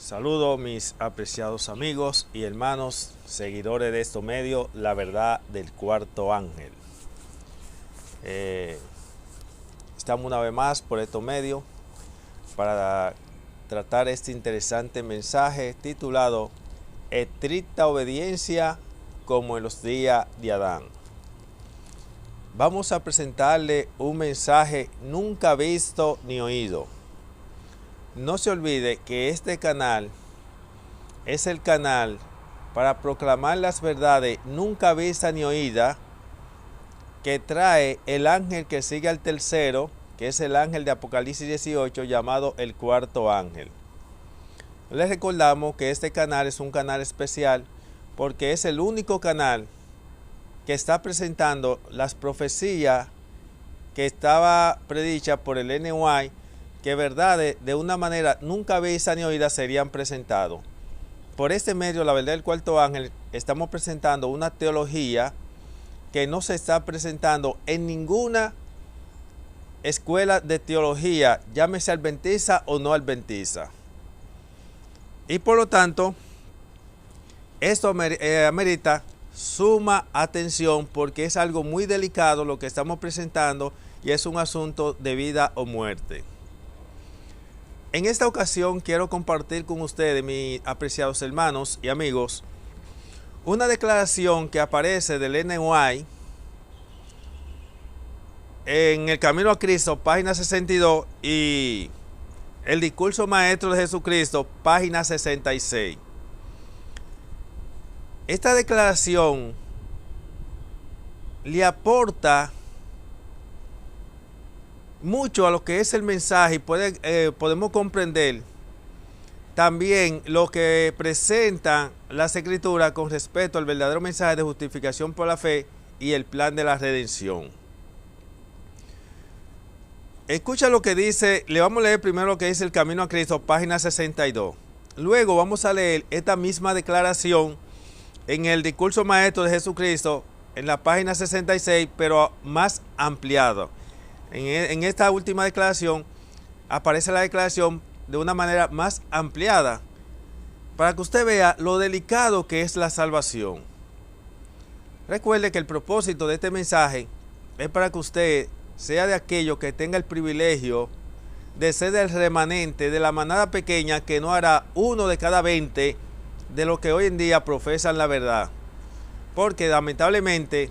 Saludo mis apreciados amigos y hermanos, seguidores de este medio, La Verdad del Cuarto Ángel. Estamos una vez más por estos medios para tratar este interesante mensaje titulado Estricta obediencia como en los días de Adán. Vamos a presentarle un mensaje nunca visto ni oído. No se olvide que este canal es el canal para proclamar las verdades nunca vistas ni oídas que trae el ángel que sigue al tercero, que es el ángel de Apocalipsis 18 llamado el cuarto ángel. Les recordamos que este canal es un canal especial porque es el único canal que está presentando las profecías que estaba predicha por el NY, que verdades de una manera nunca vista ni oída serían presentados. Por este medio, La Verdad del Cuarto Ángel, estamos presentando una teología que no se está presentando en ninguna escuela de teología, llámese adventista o no adventista. Y por lo tanto, esto amerita suma atención porque es algo muy delicado lo que estamos presentando y es un asunto de vida o muerte. En esta ocasión quiero compartir con ustedes, mis apreciados hermanos y amigos, una declaración que aparece del NY en El Camino a Cristo, página 62, y el Discurso Maestro de Jesucristo, página 66. Esta declaración le aporta mucho a lo que es el mensaje y podemos comprender también lo que presentan las escrituras con respecto al verdadero mensaje de justificación por la fe y el plan de la redención. Escucha lo que dice, le vamos a leer primero lo que dice El Camino a Cristo, página 62. Luego vamos a leer esta misma declaración en el Discurso Maestro de Jesucristo, en la página 66, pero más ampliado. En esta última declaración aparece la declaración de una manera más ampliada para que usted vea lo delicado que es la salvación. Recuerde que el propósito de este mensaje es para que usted sea de aquellos que tenga el privilegio de ser del remanente de la manada pequeña que no hará uno de cada 20 de los que hoy en día profesan la verdad. Porque lamentablemente,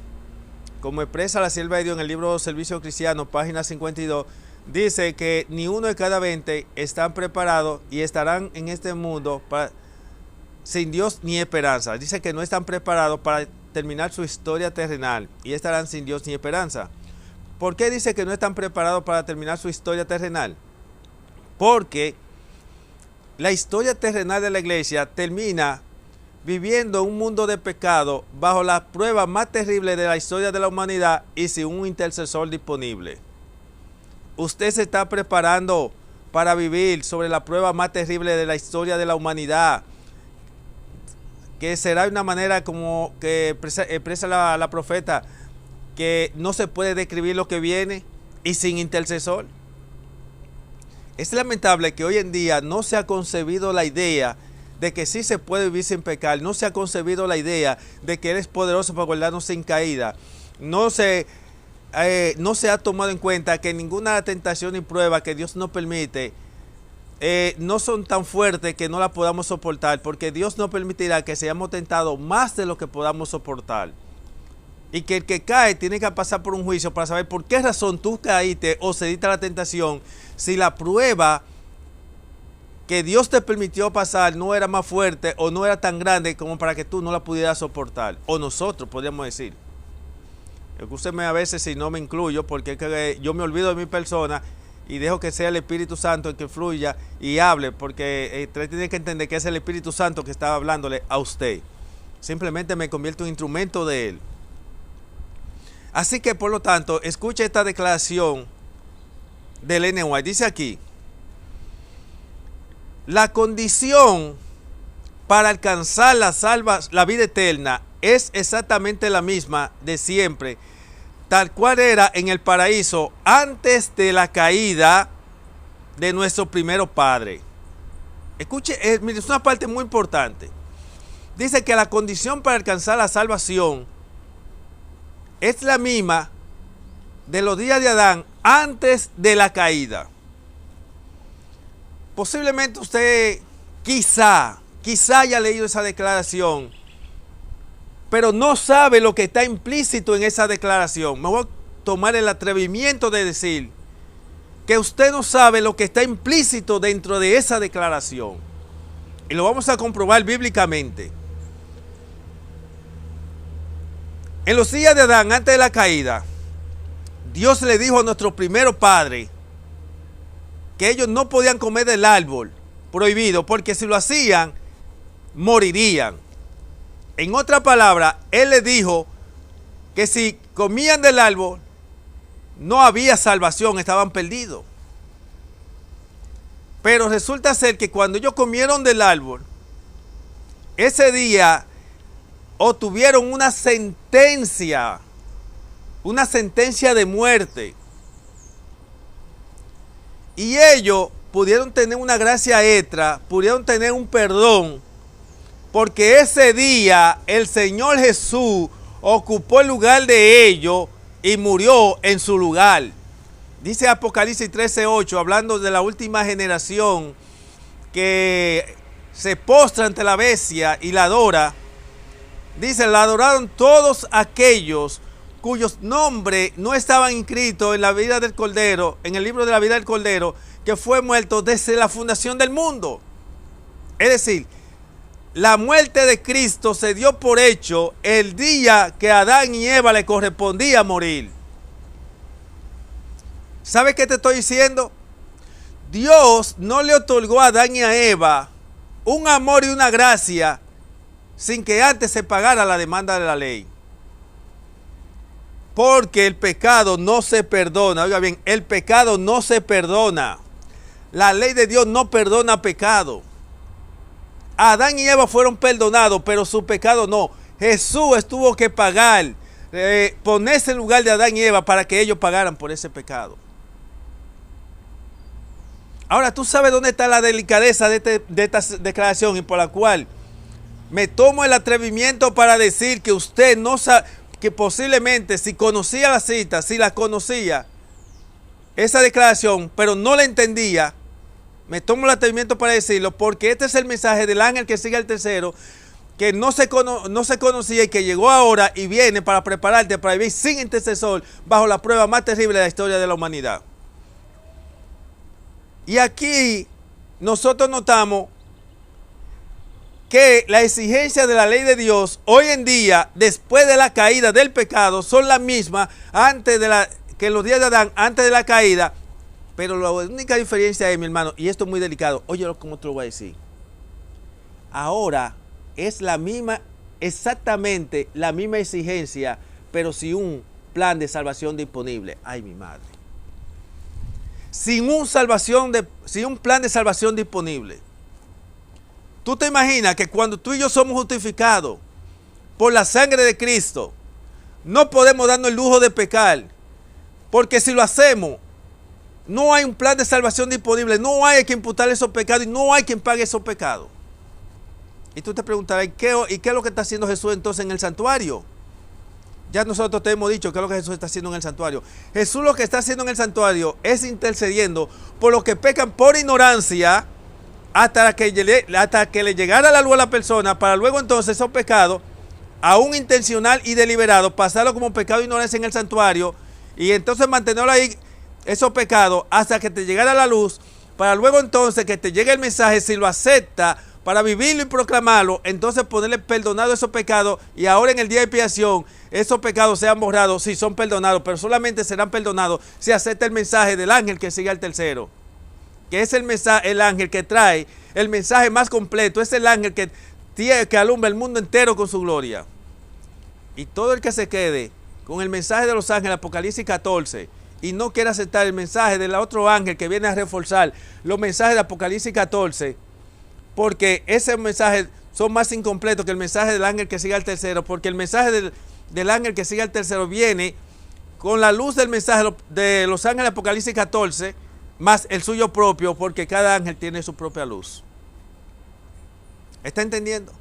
como expresa la sierva de Dios en el libro Servicio Cristiano, página 52, dice que ni uno de cada 20 están preparados y estarán en este mundo sin Dios ni esperanza. Dice que no están preparados para terminar su historia terrenal y estarán sin Dios ni esperanza. ¿Por qué dice que no están preparados para terminar su historia terrenal? Porque la historia terrenal de la iglesia termina viviendo un mundo de pecado bajo la prueba más terrible de la historia de la humanidad y sin un intercesor disponible. Usted se está preparando para vivir sobre la prueba más terrible de la historia de la humanidad, que será de una manera como que expresa la profeta, que no se puede describir lo que viene y sin intercesor. Es lamentable que hoy en día no se ha concebido la idea de que sí se puede vivir sin pecar. No se ha concebido la idea de que Él es poderoso para guardarnos sin caída. No se ha tomado en cuenta que ninguna tentación y prueba que Dios nos permite no son tan fuertes que no la podamos soportar, porque Dios no permitirá que seamos tentados más de lo que podamos soportar. Y que el que cae tiene que pasar por un juicio para saber por qué razón tú caíste o cediste a la tentación, si la prueba que Dios te permitió pasar no era más fuerte o no era tan grande como para que tú no la pudieras soportar. O nosotros, podríamos decir. Escúcheme a veces si no me incluyo, porque es que yo me olvido de mi persona y dejo que sea el Espíritu Santo el que fluya y hable, porque usted tiene que entender que es el Espíritu Santo que está hablándole a usted. Simplemente me convierto en instrumento de Él. Así que, por lo tanto, escuche esta declaración del NY. Dice aquí: la condición para alcanzar la vida eterna es exactamente la misma de siempre, tal cual era en el paraíso antes de la caída de nuestro primero padre. Escuche, mire, es una parte muy importante. Dice que la condición para alcanzar la salvación es la misma de los días de Adán antes de la caída. Posiblemente usted quizá haya leído esa declaración, pero no sabe lo que está implícito en esa declaración. Me voy a tomar el atrevimiento de decir que usted no sabe lo que está implícito dentro de esa declaración. Y lo vamos a comprobar bíblicamente. En los días de Adán, antes de la caída, Dios le dijo a nuestro primer padre que ellos no podían comer del árbol prohibido, porque si lo hacían, morirían. En otra palabra, Él les dijo que si comían del árbol, no había salvación, estaban perdidos. Pero resulta ser que cuando ellos comieron del árbol, ese día obtuvieron una sentencia de muerte. Y ellos pudieron tener una gracia extra, pudieron tener un perdón, porque ese día el Señor Jesús ocupó el lugar de ellos y murió en su lugar. Dice Apocalipsis 13:8, hablando de la última generación que se postra ante la bestia y la adora. Dice, la adoraron todos aquellos cuyos nombres no estaban inscritos en la vida del Cordero, en el libro de la vida del Cordero, que fue muerto desde la fundación del mundo. Es decir, la muerte de Cristo se dio por hecho el día que a Adán y Eva le correspondía morir. ¿Sabes qué te estoy diciendo? Dios no le otorgó a Adán y a Eva un amor y una gracia sin que antes se pagara la demanda de la ley. Porque el pecado no se perdona. Oiga bien, el pecado no se perdona. La ley de Dios no perdona pecado. Adán y Eva fueron perdonados, pero su pecado no. Jesús tuvo que pagar, ponerse en lugar de Adán y Eva para que ellos pagaran por ese pecado. Ahora, tú sabes dónde está la delicadeza de esta declaración y por la cual me tomo el atrevimiento para decir que usted no sabe, que posiblemente si conocía la cita, si la conocía, esa declaración, pero no la entendía, me tomo el atrevimiento para decirlo, porque este es el mensaje del ángel que sigue al tercero, que no se conocía y que llegó ahora y viene para prepararte para vivir sin intercesor bajo la prueba más terrible de la historia de la humanidad. Y aquí nosotros notamos que la exigencia de la ley de Dios hoy en día, después de la caída del pecado, son las mismas que en los días de Adán, antes de la caída. Pero la única diferencia es, mi hermano, y esto es muy delicado, oye cómo te lo voy a decir. Ahora es la misma, exactamente la misma exigencia, pero sin un plan de salvación disponible. Ay, mi madre. Sin un plan de salvación disponible. ¿Tú te imaginas que cuando tú y yo somos justificados por la sangre de Cristo, no podemos darnos el lujo de pecar? Porque si lo hacemos, no hay un plan de salvación disponible, no hay que imputar esos pecados y no hay quien pague esos pecados. Y tú te preguntarás, ¿y qué es lo que está haciendo Jesús entonces en el santuario? Ya nosotros te hemos dicho qué es lo que Jesús está haciendo en el santuario. Jesús lo que está haciendo en el santuario es intercediendo por los que pecan por ignorancia hasta que le llegara la luz a la persona, para luego entonces esos pecados, aún intencional y deliberado, pasarlo como pecado de ignorancia en el santuario y entonces mantenerlo ahí, esos pecados, hasta que te llegara la luz, para luego entonces que te llegue el mensaje, si lo acepta, para vivirlo y proclamarlo, entonces ponerle perdonado esos pecados y ahora en el día de expiación esos pecados sean borrados si son perdonados, pero solamente serán perdonados si acepta el mensaje del ángel que sigue al tercero, que es el ángel que trae el mensaje más completo, es el ángel que alumbra el mundo entero con su gloria. Y todo el que se quede con el mensaje de los ángeles, Apocalipsis 14, y no quiere aceptar el mensaje del otro ángel que viene a reforzar los mensajes de Apocalipsis 14, porque ese mensaje son más incompletos que el mensaje del ángel que sigue al tercero, porque el mensaje del ángel que sigue al tercero viene con la luz del mensaje de los ángeles de Apocalipsis 14, más el suyo propio, porque cada ángel tiene su propia luz. ¿Está entendiendo?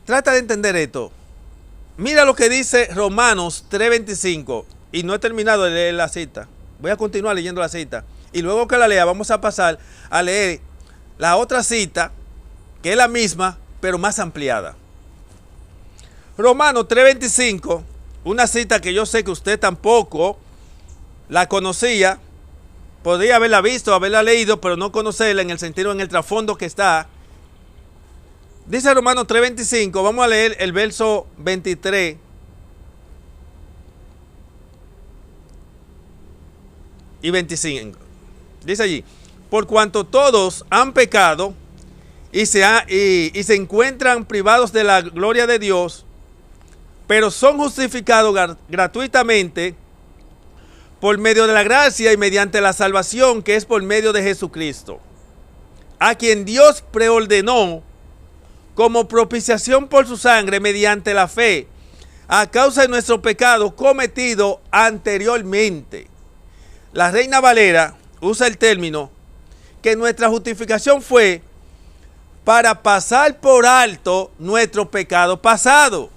Trata de entender esto. Mira lo que dice Romanos 3:25. Y no he terminado de leer la cita. Voy a continuar leyendo la cita. Y luego que la lea vamos a pasar a leer la otra cita, que es la misma, pero más ampliada. Romanos 3:25, una cita que yo sé que usted tampoco la conocía. Podría haberla visto, haberla leído, pero no conocerla en el sentido, en el trasfondo que está. Dice Romanos 3:25, vamos a leer el verso 23 y 25. Dice allí, por cuanto todos han pecado y se encuentran privados de la gloria de Dios, pero son justificados gratuitamente por medio de la gracia y mediante la salvación que es por medio de Jesucristo, a quien Dios preordenó como propiciación por su sangre mediante la fe, a causa de nuestro pecado cometido anteriormente. La Reina Valera usa el término que nuestra justificación fue para pasar por alto nuestro pecado pasado.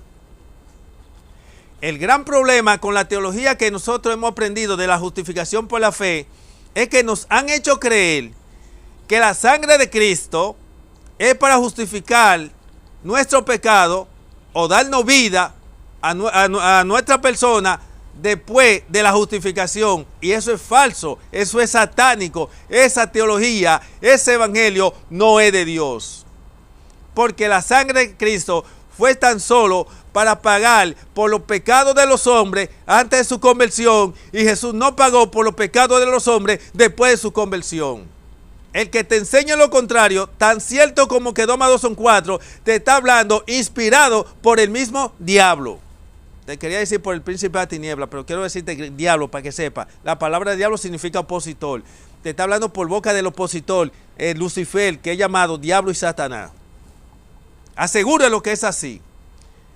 El gran problema con la teología que nosotros hemos aprendido de la justificación por la fe es que nos han hecho creer que la sangre de Cristo es para justificar nuestro pecado o darnos vida a nuestra persona después de la justificación. Y eso es falso, eso es satánico. Esa teología, ese evangelio no es de Dios. Porque la sangre de Cristo fue tan solo para pagar por los pecados de los hombres antes de su conversión, y Jesús no pagó por los pecados de los hombres después de su conversión. El que te enseña lo contrario, tan cierto como que 2 más 2 son 4, te está hablando inspirado por el mismo diablo. Te quería decir por el príncipe de la tiniebla, pero quiero decirte diablo para que sepa. La palabra diablo significa opositor. Te está hablando por boca del opositor, Lucifer, que es llamado diablo y Satanás. Asegúralo que es así.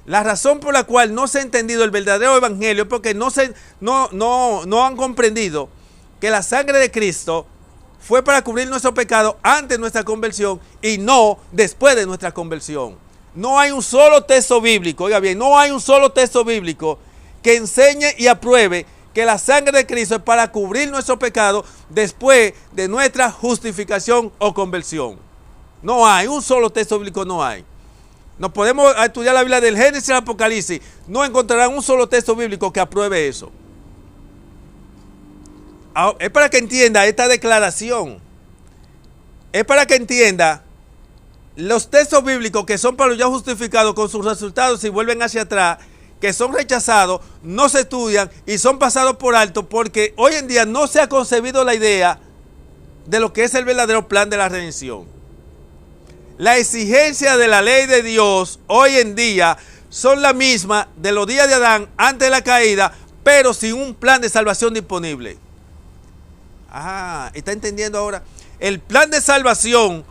La razón por la cual no se ha entendido el verdadero evangelio es porque no han comprendido que la sangre de Cristo fue para cubrir nuestro pecado antes de nuestra conversión y no después de nuestra conversión. No hay un solo texto bíblico, oiga bien, no hay un solo texto bíblico que enseñe y apruebe que la sangre de Cristo es para cubrir nuestro pecado después de nuestra justificación o conversión. No hay, un solo texto bíblico no hay. Nos podemos estudiar la Biblia del Génesis al Apocalipsis, no encontrarán un solo texto bíblico que apruebe eso. Es para que entienda esta declaración. Es para que entienda los textos bíblicos que son para los ya justificados con sus resultados y vuelven hacia atrás, que son rechazados, no se estudian y son pasados por alto porque hoy en día no se ha concebido la idea de lo que es el verdadero plan de la redención. La exigencia de la ley de Dios hoy en día son la misma de los días de Adán antes de la caída, pero sin un plan de salvación disponible. ¿Está entendiendo ahora? El plan de salvación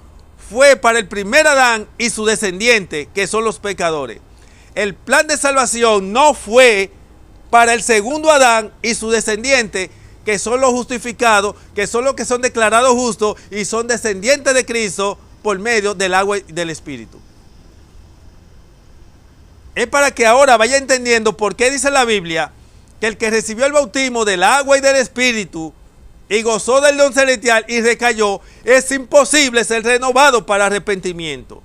fue para el primer Adán y su descendiente, que son los pecadores. El plan de salvación no fue para el segundo Adán y su descendiente, que son los justificados, que son los que son declarados justos y son descendientes de Cristo por medio del agua y del Espíritu. Es para que ahora vaya entendiendo por qué dice la Biblia que el que recibió el bautismo del agua y del Espíritu y gozó del don celestial y recayó, es imposible ser renovado para arrepentimiento.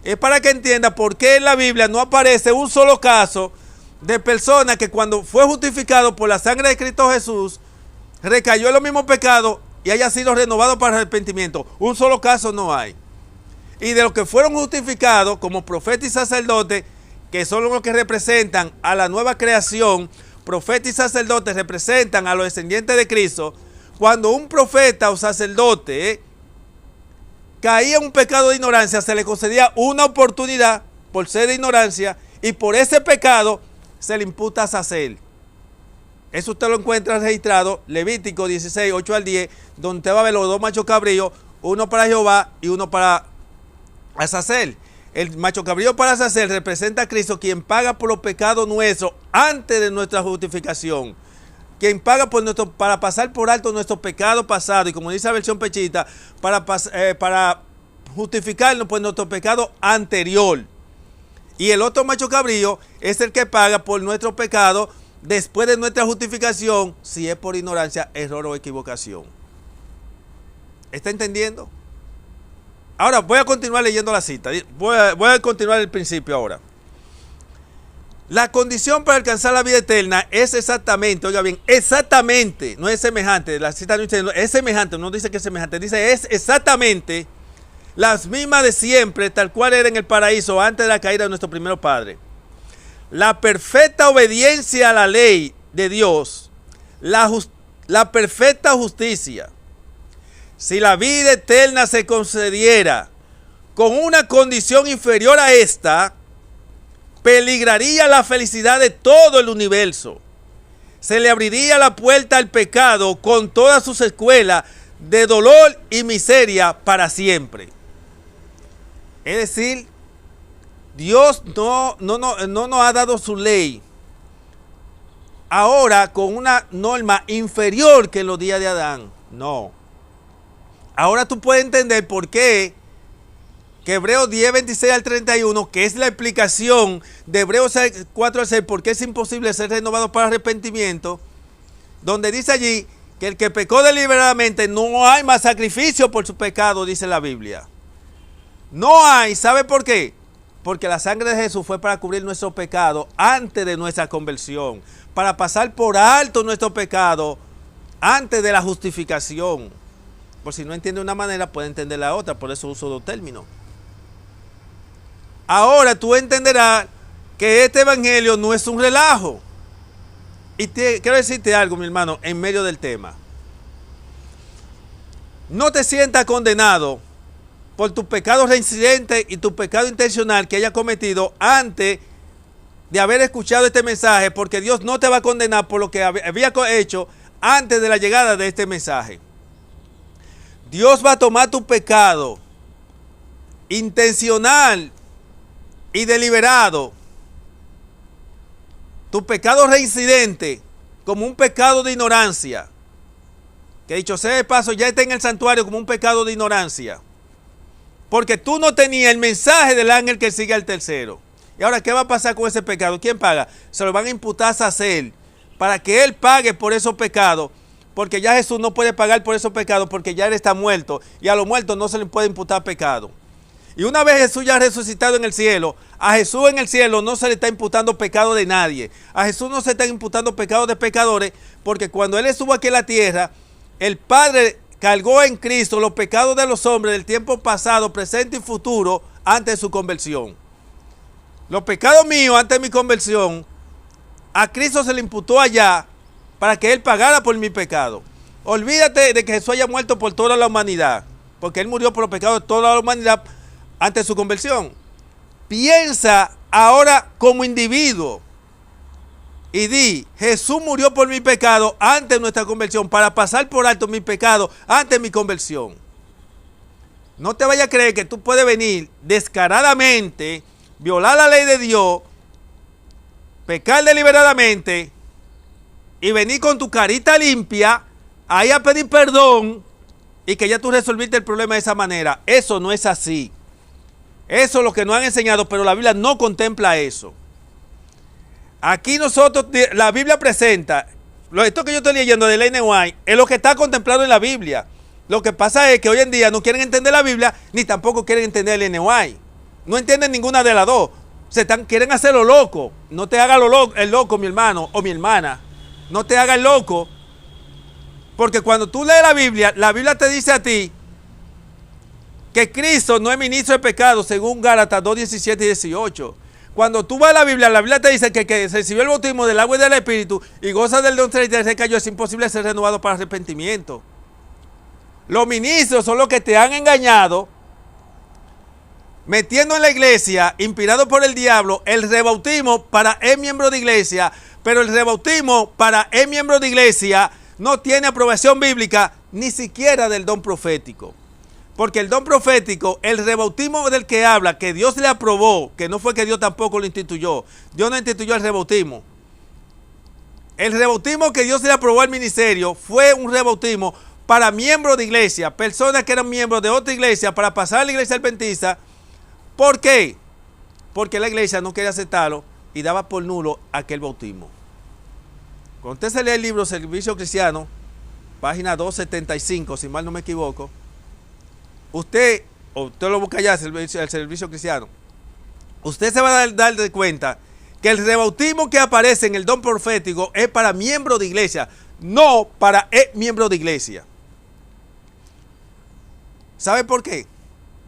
Es para que entienda por qué en la Biblia no aparece un solo caso de persona que cuando fue justificado por la sangre de Cristo Jesús, recayó en los mismos pecados y haya sido renovado para arrepentimiento. Un solo caso no hay. Y de los que fueron justificados como profetas y sacerdotes, que son los que representan a la nueva creación, profetas y sacerdotes representan a los descendientes de Cristo. Cuando un profeta o sacerdote caía en un pecado de ignorancia, se le concedía una oportunidad por ser de ignorancia y por ese pecado se le imputa a Azazel. Eso usted lo encuentra registrado, Levítico 16, 8 al 10, donde usted va a ver los 2 machos cabríos, uno para Jehová y uno para Azazel. El macho cabrío para Azazel representa a Cristo, quien paga por los pecados nuestros antes de nuestra justificación. quien paga para pasar por alto nuestro pecado pasado, y como dice la versión pechita, para justificarnos por nuestro pecado anterior. Y el otro macho cabrío es el que paga por nuestro pecado después de nuestra justificación, si es por ignorancia, error o equivocación. ¿Está entendiendo? Ahora voy a continuar leyendo la cita. Voy a continuar el principio ahora. La condición para alcanzar la vida eterna es exactamente, oiga bien, exactamente, no es semejante, la cita no dice, es semejante, no dice que es semejante, dice es exactamente las mismas de siempre, tal cual era en el paraíso antes de la caída de nuestro primer padre. La perfecta obediencia a la ley de Dios, la perfecta justicia. Si la vida eterna se concediera con una condición inferior a esta, peligraría la felicidad de todo el universo. Se le abriría la puerta al pecado con todas sus escuelas de dolor y miseria para siempre. Es decir, Dios no nos ha dado su ley ahora con una norma inferior que en los días de Adán. No. Ahora tú puedes entender por qué que Hebreos 10, 26 al 31, que es la explicación de Hebreos 4 al 6, porque es imposible ser renovado para arrepentimiento, donde dice allí que el que pecó deliberadamente no hay más sacrificio por su pecado, dice la Biblia. No hay, ¿sabe por qué? Porque la sangre de Jesús fue para cubrir nuestro pecado antes de nuestra conversión, para pasar por alto nuestro pecado antes de la justificación. Por si no entiende una manera, puede entender la otra, por eso uso dos términos. Ahora tú entenderás que este evangelio no es un relajo. Y quiero decirte algo, mi hermano, en medio del tema. No te sientas condenado por tu pecado reincidente y tu pecado intencional que hayas cometido antes de haber escuchado este mensaje, porque Dios no te va a condenar por lo que había hecho antes de la llegada de este mensaje. Dios va a tomar tu pecado intencional y deliberado, tu pecado reincidente, como un pecado de ignorancia, que dicho sea de paso ya está en el santuario como un pecado de ignorancia, porque tú no tenías el mensaje del ángel que sigue al tercero. Y ahora, ¿qué va a pasar con ese pecado? ¿Quién paga? Se lo van a imputar a Sacer para que él pague por esos pecados, porque ya Jesús no puede pagar por esos pecados, porque ya él está muerto, y a los muertos no se les puede imputar pecado. Y una vez Jesús ya resucitado en el cielo, a Jesús en el cielo no se le está imputando pecado de nadie. A Jesús no se está imputando pecado de pecadores, porque cuando Él estuvo aquí en la tierra, el Padre cargó en Cristo los pecados de los hombres del tiempo pasado, presente y futuro, antes de su conversión. Los pecados míos antes de mi conversión, a Cristo se le imputó allá para que Él pagara por mi pecado. Olvídate de que Jesús haya muerto por toda la humanidad, porque Él murió por los pecados de toda la humanidad antes de su conversión. Piensa ahora como individuo y di, Jesús murió por mi pecado antes de nuestra conversión, para pasar por alto mi pecado antes de mi conversión. No te vayas a creer que tú puedes venir descaradamente, violar la ley de Dios, pecar deliberadamente y venir con tu carita limpia ahí a pedir perdón y que ya tú resolviste el problema de esa manera. Eso no es así. Eso es lo que nos han enseñado, pero la Biblia no contempla eso. Aquí nosotros, la Biblia presenta, esto que yo estoy leyendo de Ellen White, es lo que está contemplado en la Biblia. Lo que pasa es que hoy en día no quieren entender la Biblia, ni tampoco quieren entender Ellen White. No entienden ninguna de las dos. Quieren hacerlo loco. No te hagas el loco, mi hermano o mi hermana. No te hagas el loco. Porque cuando tú lees la Biblia te dice a ti que Cristo no es ministro de pecado, según Gálatas 2, 17 y 18. Cuando tú vas a la Biblia te dice que recibió el bautismo del agua y del Espíritu y goza del don y recayó, es imposible ser renovado para arrepentimiento. Los ministros son los que te han engañado, metiendo en la iglesia, inspirado por el diablo, el rebautismo para el miembro de iglesia, pero el rebautismo para el miembro de iglesia no tiene aprobación bíblica, ni siquiera del don profético. Porque el don profético, el rebautismo del que habla, que Dios le aprobó, que no fue que Dios tampoco lo instituyó. Dios no instituyó el rebautismo. El rebautismo que Dios le aprobó al ministerio fue un rebautismo para miembros de iglesia, personas que eran miembros de otra iglesia, para pasar a la iglesia adventista. ¿Por qué? Porque la iglesia no quería aceptarlo y daba por nulo aquel bautismo. Cuando usted se lee el libro Servicio Cristiano, página 275, si mal no me equivoco, usted lo busca allá, el Servicio Cristiano, usted se va a dar de cuenta que el rebautismo que aparece en el don profético es para miembros de iglesia, no para miembros de iglesia. ¿Sabe por qué?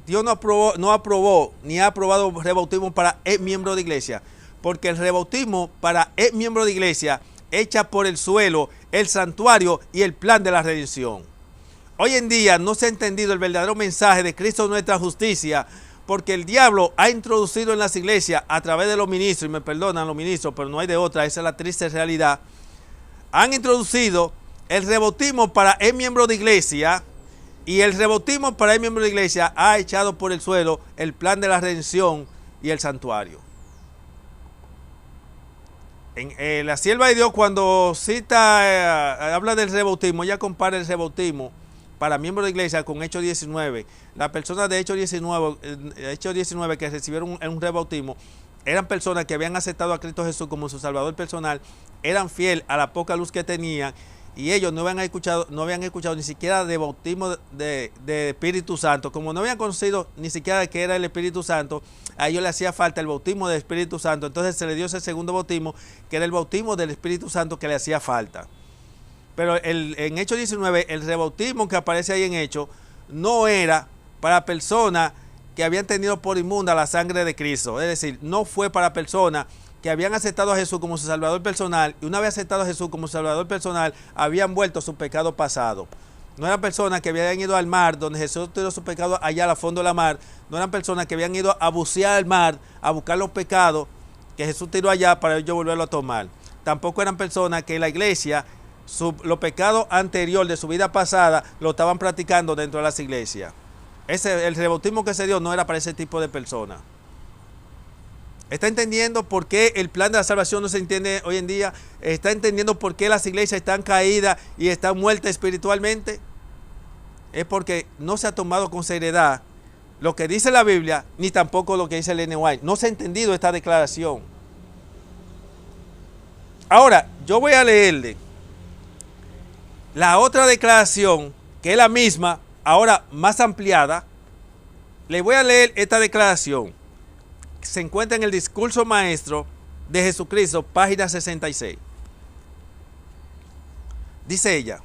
Dios no aprobó ni ha aprobado rebautismo para miembros de iglesia, porque el rebautismo para miembros de iglesia echa por el suelo el santuario y el plan de la redención. Hoy en día no se ha entendido el verdadero mensaje de Cristo nuestra justicia, porque el diablo ha introducido en las iglesias a través de los ministros, y me perdonan los ministros, pero no hay de otra, esa es la triste realidad. Han introducido el rebautismo para el miembro de iglesia, y el rebautismo para el miembro de iglesia ha echado por el suelo el plan de la redención y el santuario. En la sierva de Dios, cuando habla del rebautismo, ella compara el rebautismo para miembros de iglesia con Hechos 19. Las personas de Hechos 19 que recibieron un rebautismo eran personas que habían aceptado a Cristo Jesús como su Salvador personal, eran fieles a la poca luz que tenían, y ellos no habían escuchado ni siquiera de bautismo de Espíritu Santo. Como no habían conocido ni siquiera que era el Espíritu Santo, a ellos les hacía falta el bautismo del Espíritu Santo. Entonces se le dio ese segundo bautismo, que era el bautismo del Espíritu Santo, que le hacía falta. Pero en Hechos 19, el rebautismo que aparece ahí en Hechos no era para personas que habían tenido por inmunda la sangre de Cristo. Es decir, no fue para personas que habían aceptado a Jesús como su Salvador personal, y una vez aceptado a Jesús como su Salvador personal, habían vuelto a su pecado pasado. No eran personas que habían ido al mar, donde Jesús tiró su pecado allá al fondo de la mar. No eran personas que habían ido a bucear al mar, a buscar los pecados que Jesús tiró allá para ellos volverlo a tomar. Tampoco eran personas que en la iglesia los pecados anteriores de su vida pasada lo estaban practicando dentro de las iglesias. El rebautismo que se dio no era para ese tipo de personas. ¿Está entendiendo por qué el plan de la salvación no se entiende hoy en día? ¿Está entendiendo por qué las iglesias están caídas y están muertas espiritualmente? Es porque no se ha tomado con seriedad lo que dice la Biblia, ni tampoco lo que dice Ellen White. No se ha entendido esta declaración. Ahora, yo voy a leerle la otra declaración, que es la misma, ahora más ampliada. Le voy a leer esta declaración. Se encuentra en el discurso maestro de Jesucristo, página 66. Dice ella: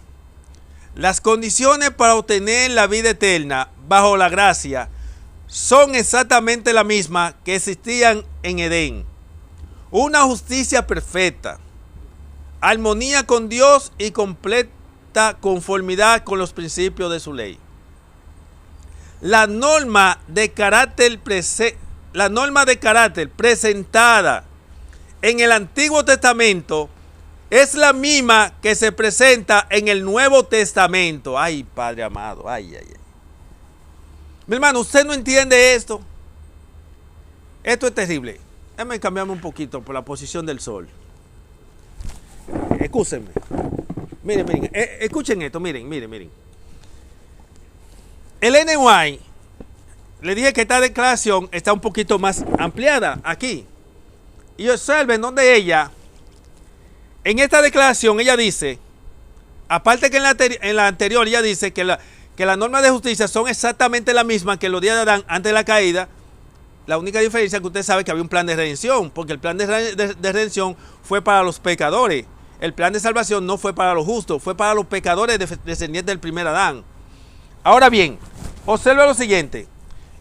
las condiciones para obtener la vida eterna bajo la gracia son exactamente las mismas que existían en Edén. Una justicia perfecta, armonía con Dios y completa conformidad con los principios de su ley. La norma de carácter presentada en el Antiguo Testamento es la misma que se presenta en el Nuevo Testamento. Ay, Padre amado, ay. Mi hermano, ¿usted no entiende esto? Esto es terrible. Déjame cambiarme un poquito por la posición del sol. Escúchenme. Miren, escuchen esto, miren. El NY, le dije que esta declaración está un poquito más ampliada aquí. Y observen donde ella, en esta declaración, ella dice, aparte que en la anterior, ella dice que las normas de justicia son exactamente las mismas que los días de Adán antes de la caída. La única diferencia es que usted sabe que había un plan de redención, porque el plan de redención fue para los pecadores. El plan de salvación no fue para los justos, fue para los pecadores descendientes del primer Adán. Ahora bien, observa lo siguiente,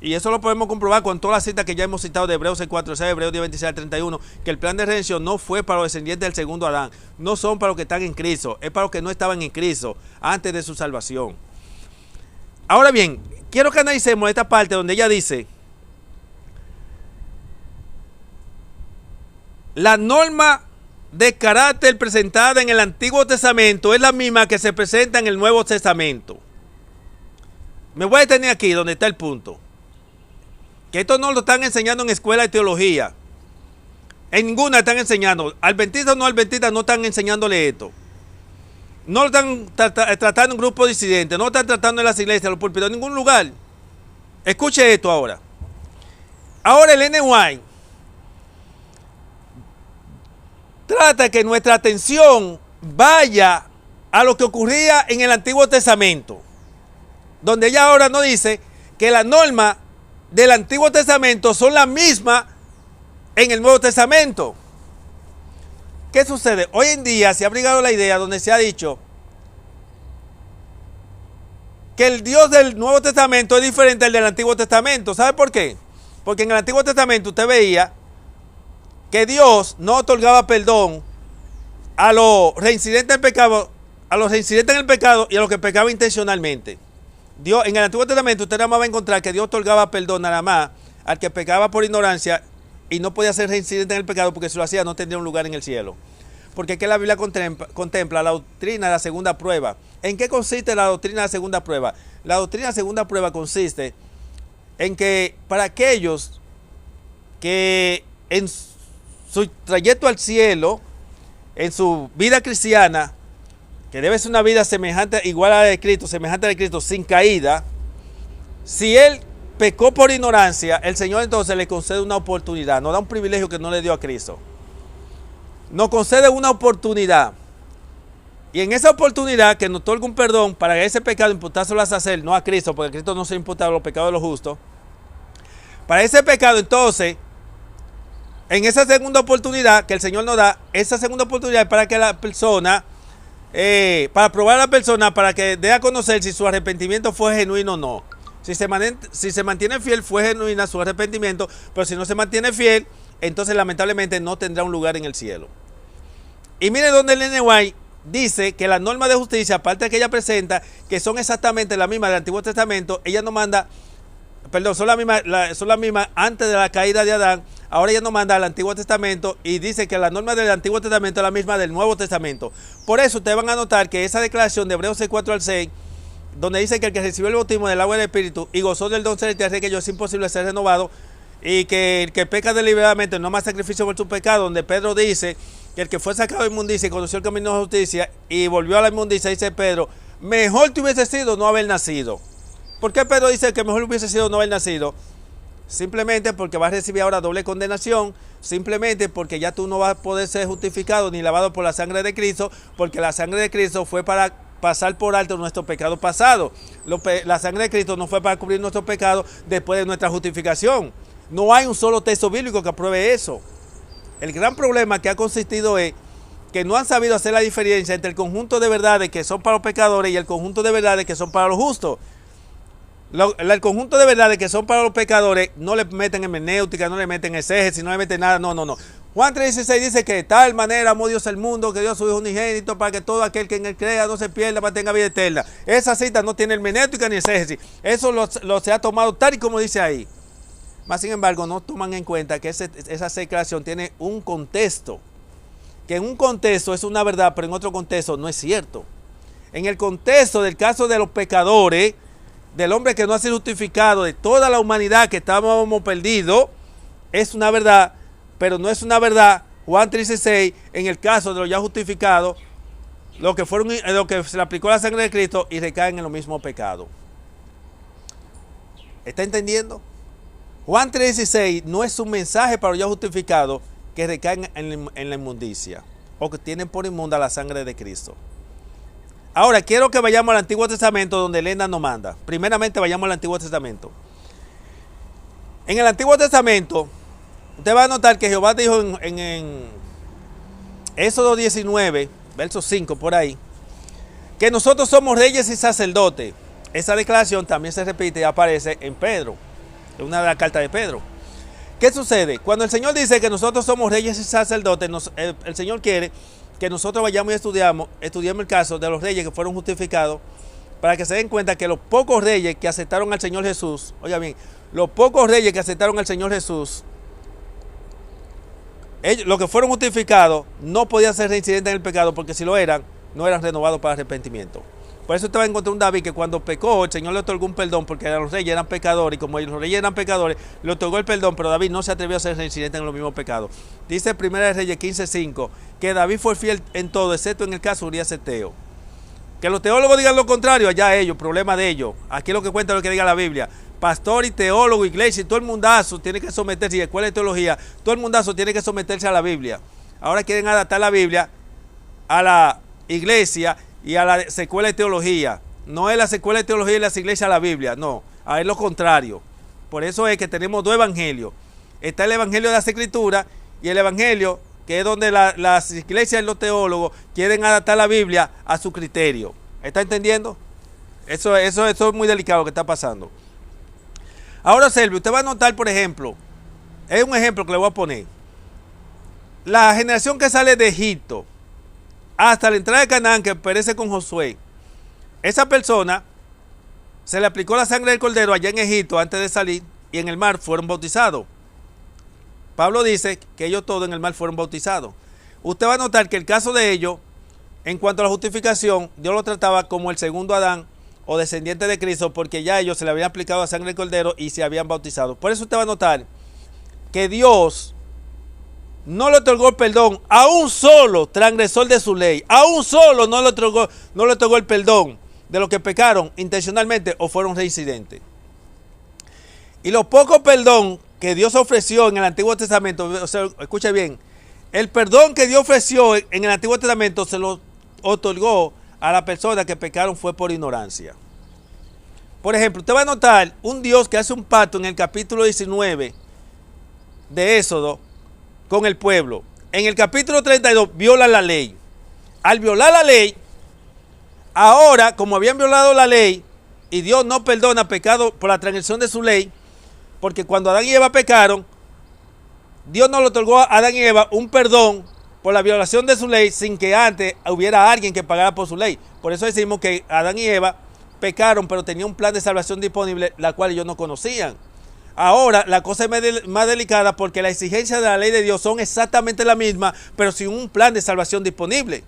y eso lo podemos comprobar con todas las citas que ya hemos citado de Hebreos 4:6, Hebreos 10:26 al 31, que el plan de redención no fue para los descendientes del segundo Adán, no son para los que están en Cristo, es para los que no estaban en Cristo antes de su salvación. Ahora bien, quiero que analicemos esta parte donde ella dice: la norma de carácter presentada en el Antiguo Testamento es la misma que se presenta en el Nuevo Testamento. Me voy a detener aquí donde está el punto. Que esto no lo están enseñando en escuela de teología. En ninguna están enseñando. Adventistas o no adventistas no están enseñándole esto. No lo están tratando en grupo disidente, no lo están tratando en las iglesias, en los púlpitos, en ningún lugar. Escuche esto ahora. Ahora el NY trata que nuestra atención vaya a lo que ocurría en el Antiguo Testamento, donde ella ahora nos dice que las normas del Antiguo Testamento son las mismas en el Nuevo Testamento. ¿Qué sucede? Hoy en día se ha abrigado la idea donde se ha dicho que el Dios del Nuevo Testamento es diferente al del Antiguo Testamento. ¿Sabe por qué? Porque en el Antiguo Testamento usted veía que Dios no otorgaba perdón a los reincidentes en pecado, a los reincidentes en el pecado y a los que pecaban intencionalmente. Dios, en el Antiguo Testamento usted nada más va a encontrar que Dios otorgaba perdón nada más al que pecaba por ignorancia y no podía ser reincidente en el pecado, porque si lo hacía no tendría un lugar en el cielo. Porque aquí la Biblia contempla la doctrina de la segunda prueba. ¿En qué consiste la doctrina de la segunda prueba? La doctrina de la segunda prueba consiste en que para aquellos que en su trayecto al cielo, en su vida cristiana, que debe ser una vida semejante, igual a la de Cristo, semejante a la de Cristo, sin caída, si él pecó por ignorancia, el Señor entonces le concede una oportunidad, nos da un privilegio que no le dio a Cristo. Nos concede una oportunidad. Y en esa oportunidad que nos otorga un perdón para ese pecado imputárselo a hacer, no a Cristo, porque Cristo no se imputa los pecados de los justos. Para ese pecado entonces, en esa segunda oportunidad que el Señor nos da, esa segunda oportunidad es para que la persona, para probar a la persona, para que dé a conocer si su arrepentimiento fue genuino o no. Si se mantiene fiel, fue genuina su arrepentimiento, pero si no se mantiene fiel, entonces lamentablemente no tendrá un lugar en el cielo. Y mire donde el NY dice que las normas de justicia, aparte de que ella presenta, que son exactamente las mismas del Antiguo Testamento, ella no manda, perdón, son las mismas antes de la caída de Adán. Ahora ella nos manda al Antiguo Testamento y dice que las normas del Antiguo Testamento es la misma del Nuevo Testamento. Por eso ustedes van a notar que esa declaración de Hebreos 6:4 al 6, donde dice que el que recibió el bautismo del agua y del Espíritu y gozó del don celestial, que yo es imposible ser renovado, y que el que peca deliberadamente no más sacrificio por su pecado, donde Pedro dice que el que fue sacado de inmundicia y conoció el camino de justicia y volvió a la inmundicia, dice Pedro, mejor te hubiese sido no haber nacido. ¿Por qué Pedro dice que mejor hubiese sido no haber nacido? Simplemente porque vas a recibir ahora doble condenación, simplemente porque ya tú no vas a poder ser justificado ni lavado por la sangre de Cristo, porque la sangre de Cristo fue para pasar por alto nuestro pecado pasado. La sangre de Cristo no fue para cubrir nuestro pecado después de nuestra justificación. No hay un solo texto bíblico que apruebe eso. El gran problema que ha consistido es que no han sabido hacer la diferencia entre el conjunto de verdades que son para los pecadores y el conjunto de verdades que son para los justos. El conjunto de verdades que son para los pecadores no le meten hermenéutica, no le meten exégesis, no le meten nada, no. Juan 3:16 dice que de tal manera amó Dios el mundo que dio a su Hijo unigénito para que todo aquel que en él crea no se pierda, mas tenga vida eterna. Esa cita no tiene hermenéutica ni exégesis. Eso lo se ha tomado tal y como dice ahí. Mas sin embargo no toman en cuenta que esa declaración tiene un contexto. Que en un contexto es una verdad, pero en otro contexto no es cierto. En el contexto del caso de los pecadores, del hombre que no ha sido justificado, de toda la humanidad que estábamos perdidos, es una verdad, pero no es una verdad. Juan 3:16, en el caso de los ya justificados, lo que se le aplicó la sangre de Cristo y recaen en lo mismo pecado. ¿Está entendiendo? Juan 3:16 no es un mensaje para los ya justificados que recaen en la inmundicia o que tienen por inmunda la sangre de Cristo. Ahora, quiero que vayamos al Antiguo Testamento donde Elena nos manda. Primeramente vayamos al Antiguo Testamento. En el Antiguo Testamento, usted va a notar que Jehová dijo en Éxodo 19, verso 5, por ahí, que nosotros somos reyes y sacerdotes. Esa declaración también se repite y aparece en Pedro, en una de las cartas de Pedro. ¿Qué sucede? Cuando el Señor dice que nosotros somos reyes y sacerdotes, el Señor quiere que nosotros vayamos y estudiamos el caso de los reyes que fueron justificados, para que se den cuenta que los pocos reyes que aceptaron al Señor Jesús, oiga bien, los pocos reyes que aceptaron al Señor Jesús, los que fueron justificados no podían ser reincidentes en el pecado, porque si lo eran, no eran renovados para arrepentimiento. Por eso usted va a encontrar un David que cuando pecó, el Señor le otorgó un perdón porque los reyes eran pecadores y como los reyes eran pecadores, le otorgó el perdón, pero David no se atrevió a ser reincidente en los mismos pecados. Dice 1 Reyes 15:5 que David fue fiel en todo, excepto en el caso de Urías Eteo. Que los teólogos digan lo contrario, allá ellos, problema de ellos. Aquí lo que cuenta es lo que diga la Biblia. Pastor y teólogo, iglesia y todo el mundazo tiene que someterse, y escuela de teología, todo el mundazo tiene que someterse a la Biblia. Ahora quieren adaptar la Biblia a la iglesia y a la secuela de teología. No es la secuela de teología y las iglesias a la Biblia, no, es lo contrario. Por eso es que tenemos dos evangelios. Está el evangelio de las escrituras y el evangelio que es donde las iglesias y los teólogos quieren adaptar la Biblia a su criterio. ¿Está entendiendo? Eso es muy delicado lo que está pasando. Ahora, Selvio, usted va a notar, por ejemplo, es un ejemplo que le voy a poner. La generación que sale de Egipto hasta la entrada de Canaán, que perece con Josué, esa persona se le aplicó la sangre del cordero allá en Egipto antes de salir y en el mar fueron bautizados. Pablo dice que ellos todos en el mar fueron bautizados. Usted va a notar que el caso de ellos, en cuanto a la justificación, Dios lo trataba como el segundo Adán o descendiente de Cristo, porque ya ellos se le habían aplicado la sangre del cordero y se habían bautizado. Por eso usted va a notar que Dios no le otorgó el perdón a un solo transgresor de su ley. A un solo no le otorgó el perdón de los que pecaron intencionalmente o fueron reincidentes. Y lo poco perdón que Dios ofreció en el Antiguo Testamento, o sea, escuche bien, el perdón que Dios ofreció en el Antiguo Testamento se lo otorgó a la persona que pecaron fue por ignorancia. Por ejemplo, usted va a notar un Dios que hace un pacto en el capítulo 19 de Éxodo con el pueblo. En el capítulo 32 viola la ley. Al violar la ley, ahora como habían violado la ley y Dios no perdona pecado por la transgresión de su ley, porque cuando Adán y Eva pecaron, Dios no le otorgó a Adán y Eva un perdón por la violación de su ley sin que antes hubiera alguien que pagara por su ley. Por eso decimos que Adán y Eva pecaron, pero tenían un plan de salvación disponible, la cual ellos no conocían. Ahora la cosa es más delicada porque la exigencia de la ley de Dios son exactamente la misma, pero sin un plan de salvación disponible.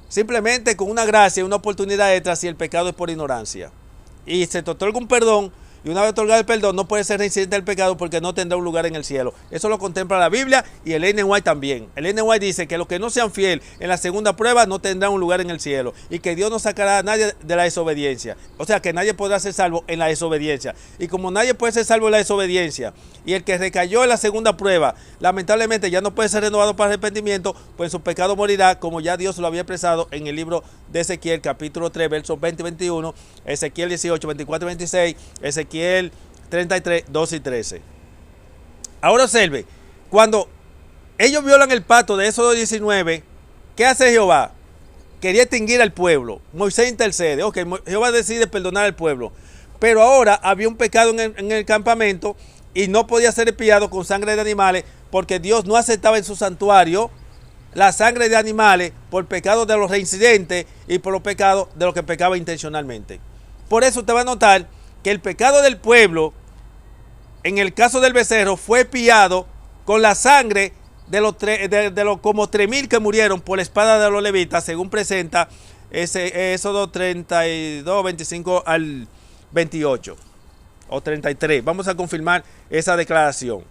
Simplemente con una gracia y una oportunidad extra si el pecado es por ignorancia. Y se te otorga un perdón. Y una vez otorgado el perdón, no puede ser reincidente del pecado porque no tendrá un lugar en el cielo. Eso lo contempla la Biblia y el Ellen White también. El Ellen White dice que los que no sean fieles en la segunda prueba no tendrán un lugar en el cielo. Y que Dios no sacará a nadie de la desobediencia. O sea que nadie podrá ser salvo en la desobediencia. Y como nadie puede ser salvo en la desobediencia, y el que recayó en la segunda prueba, lamentablemente ya no puede ser renovado para arrepentimiento, pues en su pecado morirá, como ya Dios lo había expresado en el libro de Ezequiel, capítulo 3, versos 20 y 21, Ezequiel 18, 24 y 26, Ezequiel 33, 12 y 13. Ahora observe, cuando ellos violan el pacto de Éxodo 19, ¿qué hace Jehová? Quería extinguir al pueblo. Moisés intercede. Ok, Jehová decide perdonar al pueblo. Pero ahora había un pecado en el campamento y no podía ser expiado con sangre de animales porque Dios no aceptaba en su santuario la sangre de animales por pecado de los reincidentes y por los pecados de los que pecaban intencionalmente. Por eso usted va a notar que el pecado del pueblo, en el caso del becerro, fue expiado con la sangre de los como 3,000 que murieron por la espada de los levitas, según presenta Éxodo 32, 25 al 28 o 33. Vamos a confirmar esa declaración.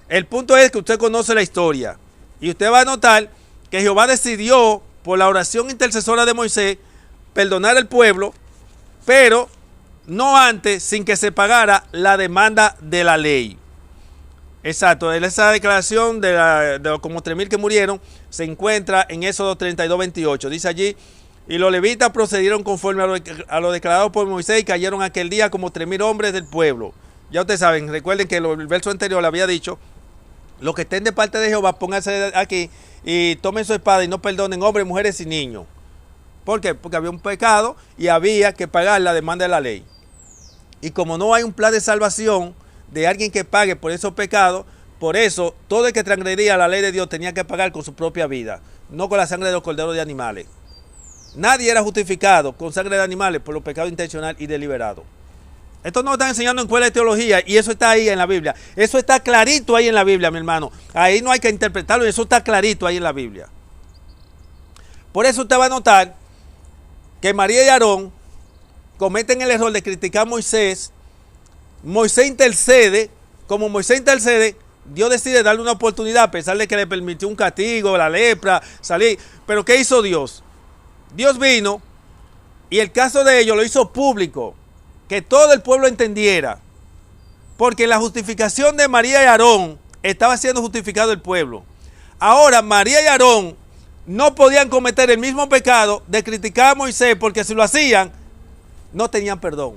El punto es que usted conoce la historia y usted va a notar que Jehová decidió por la oración intercesora de Moisés perdonar al pueblo, pero no antes, sin que se pagara la demanda de la ley. Exacto, esa declaración de los como 3,000 que murieron se encuentra en Éxodo 32, 28. Dice allí, y los levitas procedieron conforme a lo declarado por Moisés y cayeron aquel día como 3,000 hombres del pueblo. Ya ustedes saben, recuerden que el verso anterior le había dicho, los que estén de parte de Jehová, pónganse aquí y tomen su espada y no perdonen hombres, mujeres y niños. ¿Por qué? Porque había un pecado y había que pagar la demanda de la ley. Y como no hay un plan de salvación de alguien que pague por esos pecados, por eso todo el que transgredía la ley de Dios tenía que pagar con su propia vida, no con la sangre de los corderos de animales. Nadie era justificado con sangre de animales por los pecados intencional y deliberado. Esto nos lo están enseñando en escuela de teología y eso está ahí en la Biblia. Eso está clarito ahí en la Biblia, mi hermano. Ahí no hay que interpretarlo, eso está clarito ahí en la Biblia. Por eso usted va a notar que María y Aarón cometen el error de criticar a Moisés. Moisés intercede, como Moisés intercede, Dios decide darle una oportunidad a pesar de que le permitió un castigo, la lepra, salir. Pero ¿qué hizo Dios? Dios vino y el caso de ellos lo hizo público, que todo el pueblo entendiera. Porque la justificación de María y Aarón estaba siendo justificado el pueblo. Ahora María y Aarón no podían cometer el mismo pecado de criticar a Moisés, porque si lo hacían, no tenían perdón.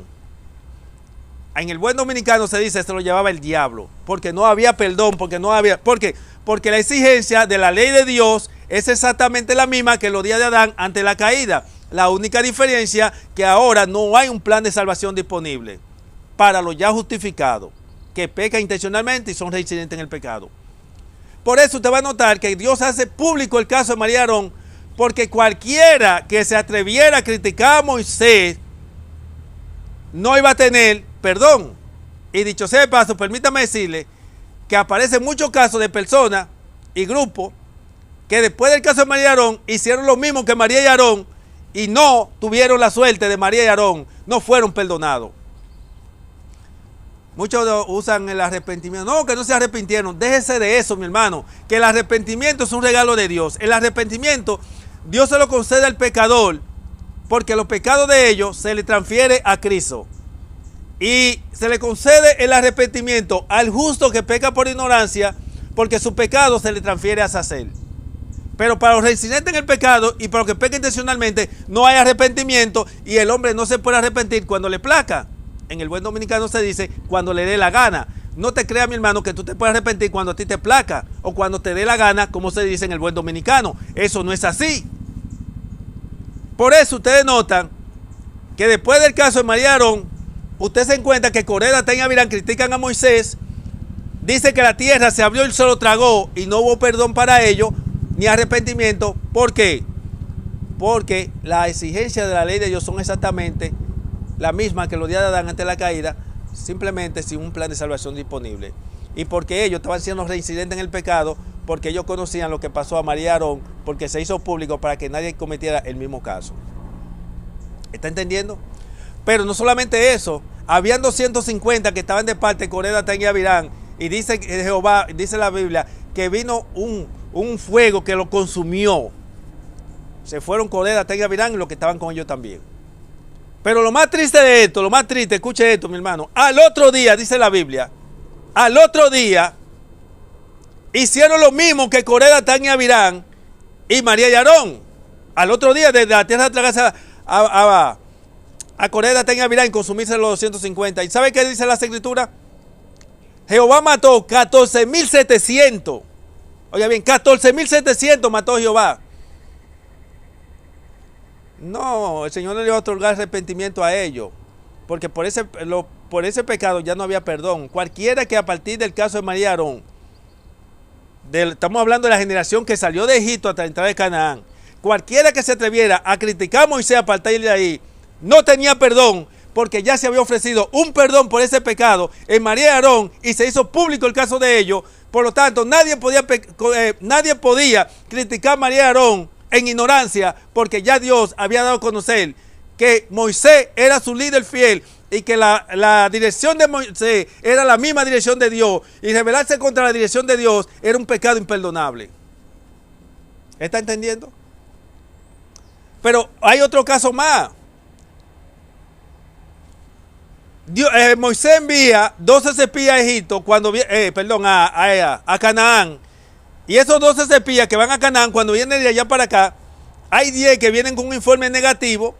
En el buen dominicano se dice, se lo llevaba el diablo, porque no había perdón, porque la exigencia de la ley de Dios es exactamente la misma que los días de Adán ante la caída. La única diferencia que ahora no hay un plan de salvación disponible para los ya justificados, que pecan intencionalmente y son reincidentes en el pecado. Por eso usted va a notar que Dios hace público el caso de María y Aarón, porque cualquiera que se atreviera a criticar a Moisés no iba a tener perdón. Y dicho sea de paso, permítame decirle que aparecen muchos casos de personas y grupos que después del caso de María y Aarón hicieron lo mismo que María y Aarón y no tuvieron la suerte de María y Aarón, no fueron perdonados. Muchos usan el arrepentimiento. No, que no se arrepintieron. Déjese de eso, mi hermano. Que el arrepentimiento es un regalo de Dios. El arrepentimiento, Dios se lo concede al pecador, porque los pecados de ellos se le transfiere a Cristo. Y se le concede el arrepentimiento al justo que peca por ignorancia, porque su pecado se le transfiere a Sacel. Pero para los reincidentes en el pecado y para los que pecan intencionalmente, no hay arrepentimiento, y el hombre no se puede arrepentir cuando le placa. En el buen dominicano se dice cuando le dé la gana. No te creas, mi hermano, que tú te puedes arrepentir cuando a ti te placa o cuando te dé la gana, como se dice en el buen dominicano. Eso no es así. Por eso ustedes notan que después del caso de María y Aarón, usted se encuentra que Coré, Datán y Abiram critican a Moisés. Dice que la tierra se abrió y se lo tragó y no hubo perdón para ellos ni arrepentimiento. ¿Por qué? Porque las exigencias de la ley de Dios son exactamente la misma que los días de Adán antes de la caída, simplemente sin un plan de salvación disponible. Y porque ellos estaban siendo reincidentes en el pecado, porque ellos conocían lo que pasó a María y Aarón, porque se hizo público para que nadie cometiera el mismo caso. ¿Está entendiendo? Pero no solamente eso, habían 250 que estaban de parte de Coré, Datán y Abiram, y dice Jehová, dice la Biblia, que vino un fuego que lo consumió. Se fueron Coré, Datán y Abiram y los que estaban con ellos también. Pero lo más triste de esto, lo más triste, escuche esto, mi hermano. Al otro día, dice la Biblia, al otro día hicieron lo mismo que Coré, Datán y Abiram y María y Aarón. Al otro día, desde la tierra de tragarse a Coré, Datán y Abiram y consumirse los 250. ¿Y sabe qué dice la escritura? Jehová mató 14.700. Oiga bien, 14.700 mató Jehová. No, el Señor no le va a otorgar arrepentimiento a ellos, porque por ese pecado ya no había perdón. Cualquiera que a partir del caso de María y Aarón, estamos hablando de la generación que salió de Egipto hasta la entrada de Canaán, cualquiera que se atreviera a criticar a Moisés a partir de ahí, no tenía perdón, porque ya se había ofrecido un perdón por ese pecado en María y Aarón y se hizo público el caso de ellos. Por lo tanto, nadie podía criticar a María y Aarón en ignorancia, porque ya Dios había dado a conocer que Moisés era su líder fiel y que la dirección de Moisés era la misma dirección de Dios, y rebelarse contra la dirección de Dios era un pecado imperdonable. ¿Está entendiendo? Pero hay otro caso más. Moisés envía 12 espías a Egipto, a Canaán. Y esos 12 espías que van a Canaán, cuando vienen de allá para acá, hay 10 que vienen con un informe negativo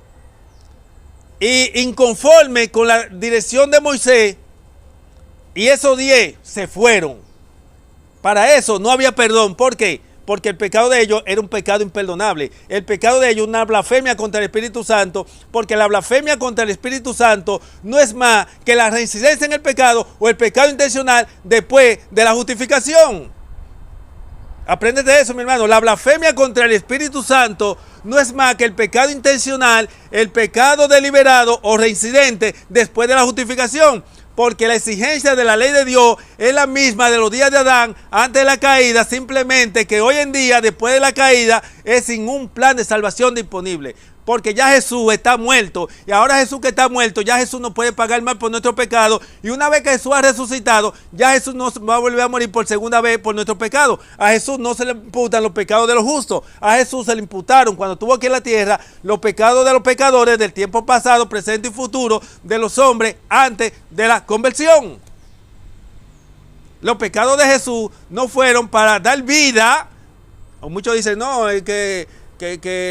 y inconforme con la dirección de Moisés, y esos 10 se fueron. Para eso no había perdón. ¿Por qué? Porque el pecado de ellos era un pecado imperdonable. El pecado de ellos una blasfemia contra el Espíritu Santo, porque la blasfemia contra el Espíritu Santo no es más que la reincidencia en el pecado o el pecado intencional después de la justificación. Apréndete eso, mi hermano. La blasfemia contra el Espíritu Santo no es más que el pecado intencional, el pecado deliberado o reincidente después de la justificación. Porque la exigencia de la ley de Dios es la misma de los días de Adán antes de la caída, simplemente que hoy en día, después de la caída, es sin un plan de salvación disponible. Porque ya Jesús está muerto. Y ahora Jesús que está muerto, ya Jesús no puede pagar mal por nuestro pecado. Y una vez que Jesús ha resucitado, ya Jesús no va a volver a morir por segunda vez por nuestro pecado. A Jesús no se le imputan los pecados de los justos. A Jesús se le imputaron cuando estuvo aquí en la tierra los pecados de los pecadores del tiempo pasado, presente y futuro de los hombres antes de la conversión. Los pecados de Jesús no fueron para dar vida. O muchos dicen, no, es que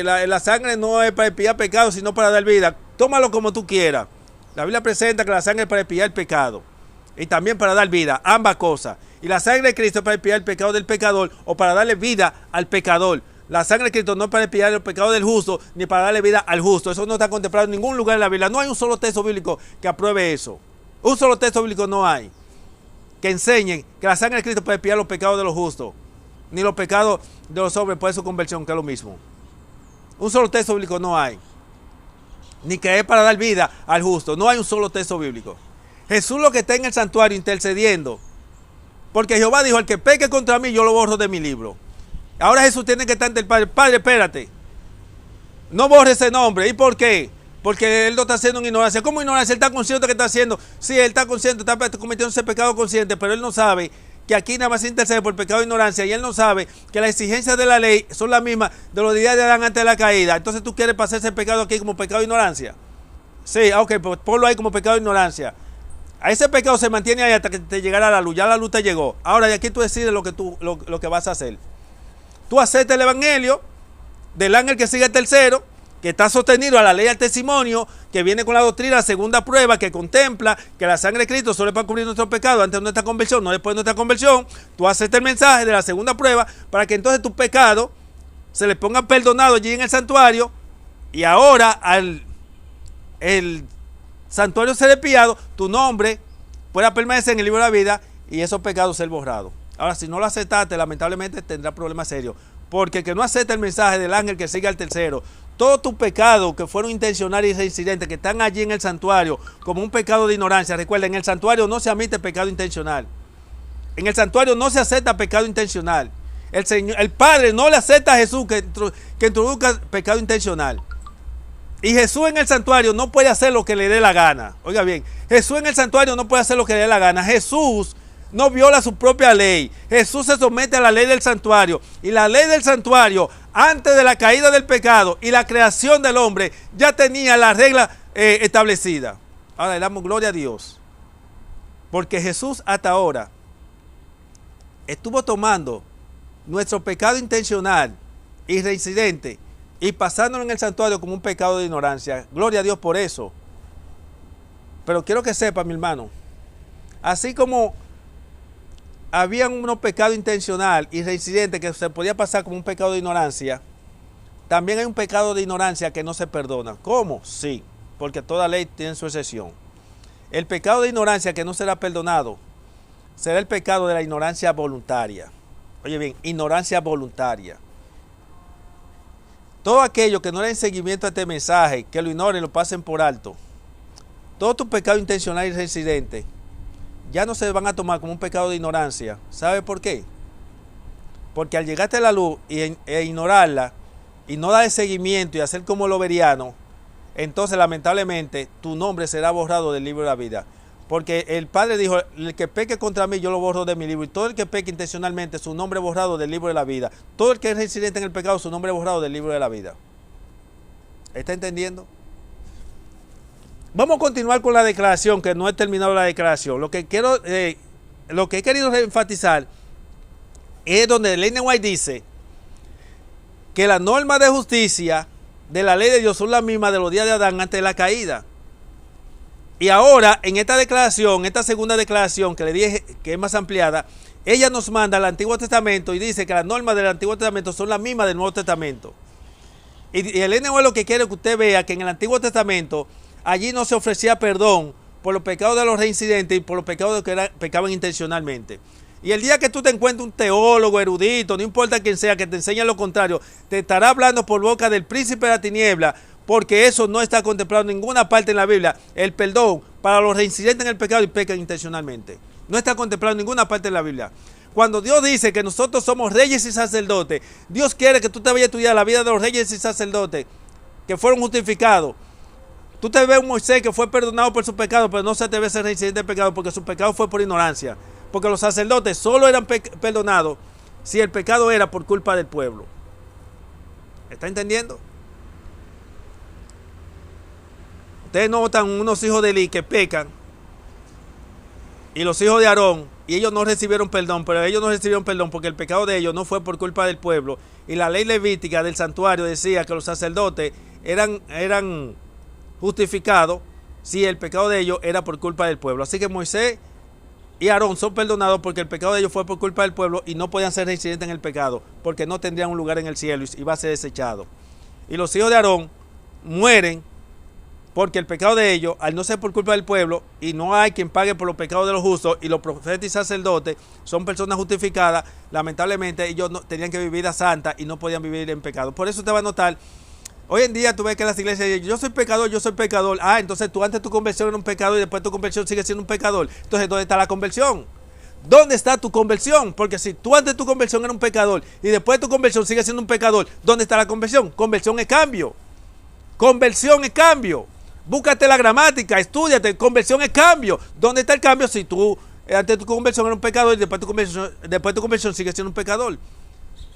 la sangre no es para expiar pecados, sino para dar vida. Tómalo como tú quieras. La Biblia presenta que la sangre es para expiar el pecado y también para dar vida, ambas cosas. Y la sangre de Cristo es para expiar el pecado del pecador o para darle vida al pecador. La sangre de Cristo no es para expiar el pecado del justo ni para darle vida al justo. Eso no está contemplado en ningún lugar en la Biblia. No hay un solo texto bíblico que apruebe eso. Un solo texto bíblico no hay que enseñen que la sangre de Cristo puede expiar los pecados de los justos, ni los pecados de los hombres por su conversión, que es lo mismo. Un solo texto bíblico no hay. Ni que es para dar vida al justo. No hay un solo texto bíblico. Jesús lo que está en el santuario intercediendo. Porque Jehová dijo, el que peque contra mí, yo lo borro de mi libro. Ahora Jesús tiene que estar ante el Padre. Padre, espérate. No borre ese nombre. ¿Y por qué? Porque él lo está haciendo en ignorancia. ¿Cómo ignorancia? Él está consciente de que está haciendo. Sí, él está consciente, está cometiendo ese pecado consciente, pero él no sabe que aquí nada más se intercede por pecado de ignorancia, y él no sabe que las exigencias de la ley son las mismas de los días de Adán antes de la caída. Entonces tú quieres pasar ese pecado aquí como pecado de ignorancia. Sí, ok, pues ponlo ahí como pecado de ignorancia. A ese pecado se mantiene ahí hasta que te llegara la luz. Ya la luz te llegó. Ahora de aquí tú decides lo que vas a hacer. Tú aceptas el evangelio del ángel que sigue el tercero, que está sostenido a la ley del testimonio, que viene con la doctrina, la segunda prueba, que contempla que la sangre de Cristo solo es para cubrir nuestro pecado antes de nuestra conversión, no después de nuestra conversión. Tú aceptas el mensaje de la segunda prueba para que entonces tu pecado se le ponga perdonado allí en el santuario, y ahora al el santuario ser expiado, tu nombre pueda permanecer en el libro de la vida y esos pecados ser borrados. Ahora, si no lo aceptaste, lamentablemente tendrás problemas serios, porque el que no acepta el mensaje del ángel que sigue al tercero, todos tus pecados que fueron intencionales y reincidentes, que están allí en el santuario como un pecado de ignorancia. Recuerden, en el santuario no se admite pecado intencional. En el santuario no se acepta pecado intencional. El Padre no le acepta a Jesús que introduzca pecado intencional. Y Jesús en el santuario no puede hacer lo que le dé la gana. Oiga bien, Jesús en el santuario no puede hacer lo que le dé la gana. Jesús no viola su propia ley. Jesús se somete a la ley del santuario. Y la ley del santuario, antes de la caída del pecado y la creación del hombre, ya tenía la regla establecida. Ahora le damos gloria a Dios, porque Jesús hasta ahora estuvo tomando nuestro pecado intencional y reincidente y pasándolo en el santuario como un pecado de ignorancia. Gloria a Dios por eso. Pero quiero que sepa, mi hermano, así como había unos pecados intencional y reincidente que se podía pasar como un pecado de ignorancia, también hay un pecado de ignorancia que no se perdona. ¿Cómo? Sí, porque toda ley tiene su excepción. El pecado de ignorancia que no será perdonado será el pecado de la ignorancia voluntaria. Oye bien, ignorancia voluntaria. Todo aquello que no le den seguimiento a este mensaje, que lo ignoren, lo pasen por alto. Todos tus pecados intencionales y reincidentes ya no se van a tomar como un pecado de ignorancia. ¿Sabe por qué? Porque al llegarte a la luz e ignorarla y no darle seguimiento y hacer como lo veriano, entonces lamentablemente tu nombre será borrado del libro de la vida. Porque el Padre dijo, el que peque contra mí yo lo borro de mi libro, y todo el que peque intencionalmente su nombre es borrado del libro de la vida. Todo el que es residente en el pecado su nombre es borrado del libro de la vida. ¿Está entendiendo? Vamos a continuar con la declaración, que no he terminado la declaración. Lo que he querido enfatizar es donde Ellen White dice que las normas de justicia de la ley de Dios son las mismas de los días de Adán antes de la caída. Y ahora, en esta declaración, esta segunda declaración que le dije que es más ampliada, ella nos manda al Antiguo Testamento y dice que las normas del Antiguo Testamento son las mismas del Nuevo Testamento. Y Ellen White lo que quiere que usted vea que en el Antiguo Testamento allí no se ofrecía perdón por los pecados de los reincidentes y por los pecados que pecaban intencionalmente. Y el día que tú te encuentres un teólogo, erudito, no importa quién sea, que te enseñe lo contrario, te estará hablando por boca del príncipe de la tiniebla, porque eso no está contemplado en ninguna parte en la Biblia. El perdón para los reincidentes en el pecado y pecan intencionalmente. No está contemplado en ninguna parte de la Biblia. Cuando Dios dice que nosotros somos reyes y sacerdotes, Dios quiere que tú te vayas a estudiar la vida de los reyes y sacerdotes que fueron justificados. Tú te ves un Moisés que fue perdonado por su pecado, pero no se te ve ser reincidente de pecado porque su pecado fue por ignorancia. Porque los sacerdotes solo eran perdonados si el pecado era por culpa del pueblo. ¿Está entendiendo? Ustedes notan unos hijos de Eli que pecan y los hijos de Aarón, y ellos no recibieron perdón, pero ellos no recibieron perdón porque el pecado de ellos no fue por culpa del pueblo. Y la ley levítica del santuario decía que los sacerdotes eran justificados si el pecado de ellos era por culpa del pueblo. Así que Moisés y Aarón son perdonados porque el pecado de ellos fue por culpa del pueblo y no podían ser reincidentes en el pecado porque no tendrían un lugar en el cielo y iba a ser desechado. Y los hijos de Aarón mueren porque el pecado de ellos, al no ser por culpa del pueblo, y no hay quien pague por los pecados de los justos, y los profetas y sacerdotes son personas justificadas, lamentablemente ellos tenían que vivir vida santa y no podían vivir en pecado. Por eso usted va a notar, hoy en día tú ves que las iglesias dicen, yo soy pecador, yo soy pecador. Ah, entonces tú antes de tu conversión eras un pecador y después de tu conversión sigues siendo un pecador. Entonces, ¿dónde está la conversión? ¿Dónde está tu conversión? Porque si tú antes de tu conversión eras un pecador y después de tu conversión sigues siendo un pecador, ¿dónde está la conversión? Conversión es cambio. Conversión es cambio. Búscate la gramática, estúdiate, conversión es cambio. ¿Dónde está el cambio si tú antes de tu conversión eras un pecador y después de tu conversión sigues siendo un pecador?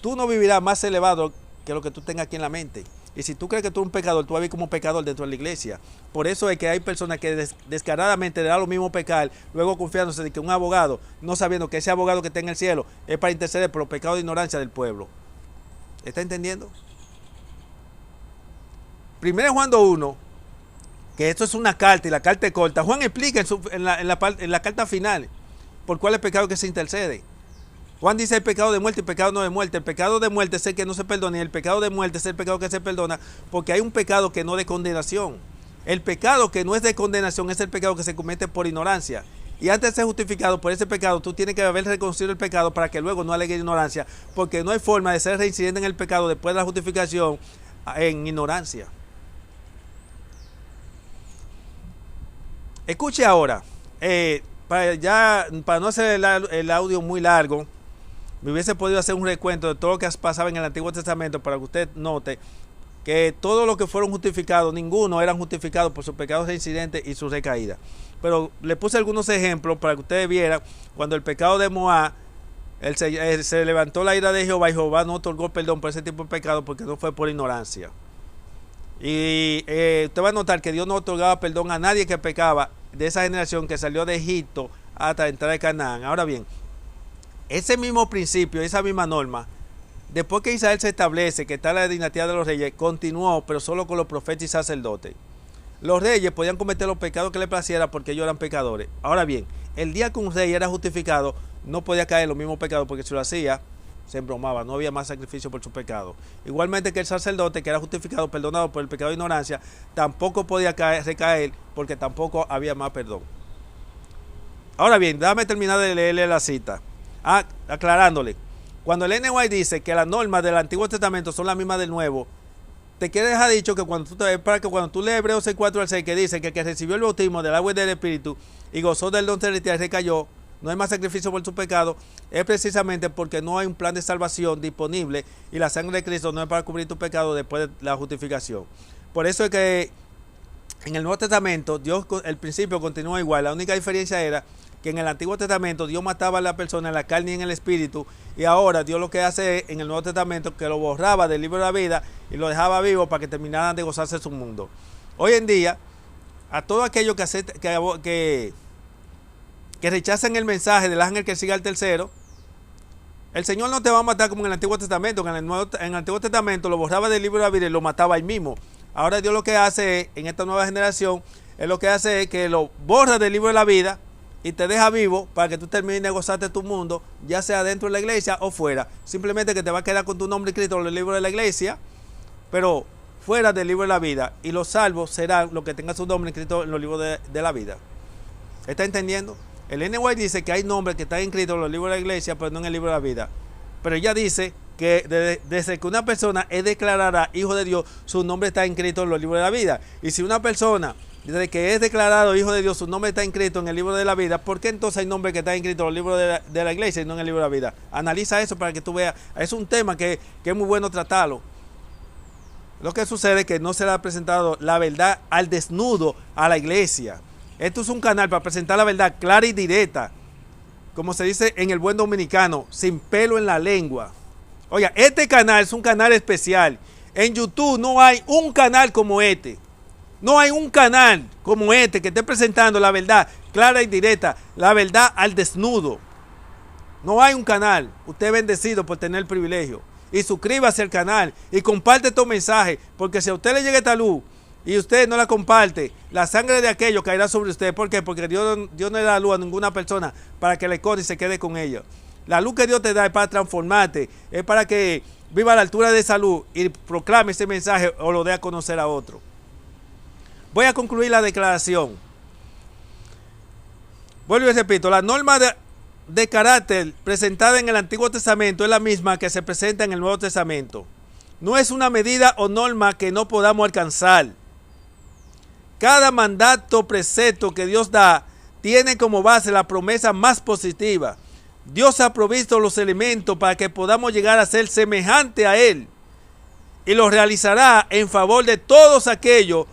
Tú no vivirás más elevado que lo que tú tengas aquí en la mente. Y si tú crees que tú eres un pecador, tú vas a vivir como un pecador dentro de la iglesia. Por eso es que hay personas que descaradamente le da lo mismo pecar, luego confiándose de que un abogado, no sabiendo que ese abogado que está en el cielo es para interceder por los pecados de ignorancia del pueblo. ¿Está entendiendo? Primero Juan 2:1, que esto es una carta y la carta es corta. Juan explica en la carta final por cuál es el pecado que se intercede. Juan dice el pecado de muerte y el pecado no de muerte. El pecado de muerte es el que no se perdona y el pecado de muerte es el pecado que se perdona porque hay un pecado que no es de condenación. El pecado que no es de condenación es el pecado que se comete por ignorancia. Y antes de ser justificado por ese pecado, tú tienes que haber reconocido el pecado para que luego no alegue ignorancia, porque no hay forma de ser reincidente en el pecado después de la justificación en ignorancia. Escuche ahora, para no hacer el audio muy largo, me hubiese podido hacer un recuento de todo lo que pasaba en el Antiguo Testamento para que usted note que todos los que fueron justificados, ninguno eran justificados por sus pecados reincidentes y su recaída. Pero le puse algunos ejemplos para que ustedes vieran cuando el pecado de Moab, se levantó la ira de Jehová y Jehová no otorgó perdón por ese tipo de pecado porque no fue por ignorancia. Y usted va a notar que Dios no otorgaba perdón a nadie que pecaba de esa generación que salió de Egipto hasta entrar a Canaán. Ahora bien, ese mismo principio, esa misma norma, después que Israel se establece, que está la dinastía de los reyes, continuó, pero solo con los profetas y sacerdotes. Los reyes podían cometer los pecados que les placiera porque ellos eran pecadores. Ahora bien, el día que un rey era justificado, no podía caer en los mismos pecados porque si lo hacía, se embromaba, no había más sacrificio por su pecado. Igualmente que el sacerdote que era justificado, perdonado por el pecado de ignorancia, tampoco podía recaer porque tampoco había más perdón. Ahora bien, déjame terminar de leerle la cita. Aclarándole, cuando el Ellen White dice que las normas del Antiguo Testamento son las mismas del Nuevo, te quiere dejar dicho que cuando tú lees Hebreos 6:4 al 6, que dice que el que recibió el bautismo del agua y del Espíritu y gozó del don celestial recayó, no hay más sacrificio por su pecado, es precisamente porque no hay un plan de salvación disponible y la sangre de Cristo no es para cubrir tu pecado después de la justificación. Por eso es que en el Nuevo Testamento el principio continúa igual. La única diferencia era que en el Antiguo Testamento Dios mataba a la persona en la carne y en el espíritu, y ahora Dios lo que hace es, en el Nuevo Testamento, que lo borraba del libro de la vida y lo dejaba vivo para que terminaran de gozarse su mundo. Hoy en día, a todo aquello que rechazan el mensaje del ángel que sigue al tercero, el Señor no te va a matar como en el Antiguo Testamento. En el Antiguo Testamento lo borraba del libro de la vida y lo mataba ahí mismo. Ahora Dios lo que hace es, en esta nueva generación, lo que hace es que lo borra del libro de la vida y te deja vivo para que tú termines de gozarte tu mundo, ya sea dentro de la iglesia o fuera. Simplemente que te va a quedar con tu nombre escrito en el libro de la iglesia, pero fuera del libro de la vida. Y los salvos serán los que tengan su nombre escrito en los libros de la vida. ¿Está entendiendo? El Ellen White dice que hay nombres que están inscritos en los libros de la iglesia, pero no en el libro de la vida. Pero ella dice que desde que una persona es declarada hijo de Dios, su nombre está inscrito en los libros de la vida. Y si una persona, desde que es declarado hijo de Dios, su nombre está inscrito en el libro de la vida, ¿por qué entonces hay nombres que están inscritos en los libros de la iglesia y no en el libro de la vida? Analiza eso para que tú veas. Es un tema que es muy bueno tratarlo. Lo que sucede es que no se le ha presentado la verdad al desnudo a la iglesia. Esto es un canal para presentar la verdad clara y directa, como se dice en el buen dominicano, sin pelo en la lengua. Oiga, este canal es un canal especial. En YouTube no hay un canal como este. No hay un canal como este que esté presentando la verdad clara y directa, la verdad al desnudo. No hay un canal. Usted es bendecido por tener el privilegio. Y suscríbase al canal y comparte estos mensajes, porque si a usted le llega esta luz y usted no la comparte, la sangre de aquello caerá sobre usted. ¿Por qué? Porque Dios no le da luz a ninguna persona para que le corra y se quede con ella. La luz que Dios te da es para transformarte, es para que viva a la altura de esa luz y proclame ese mensaje o lo dé a conocer a otro. Voy a concluir la declaración. Vuelvo y repito, la norma de carácter presentada en el Antiguo Testamento es la misma que se presenta en el Nuevo Testamento. No es una medida o norma que no podamos alcanzar. Cada mandato, precepto que Dios da tiene como base la promesa más positiva. Dios ha provisto los elementos para que podamos llegar a ser semejante a Él, y lo realizará en favor de todos aquellos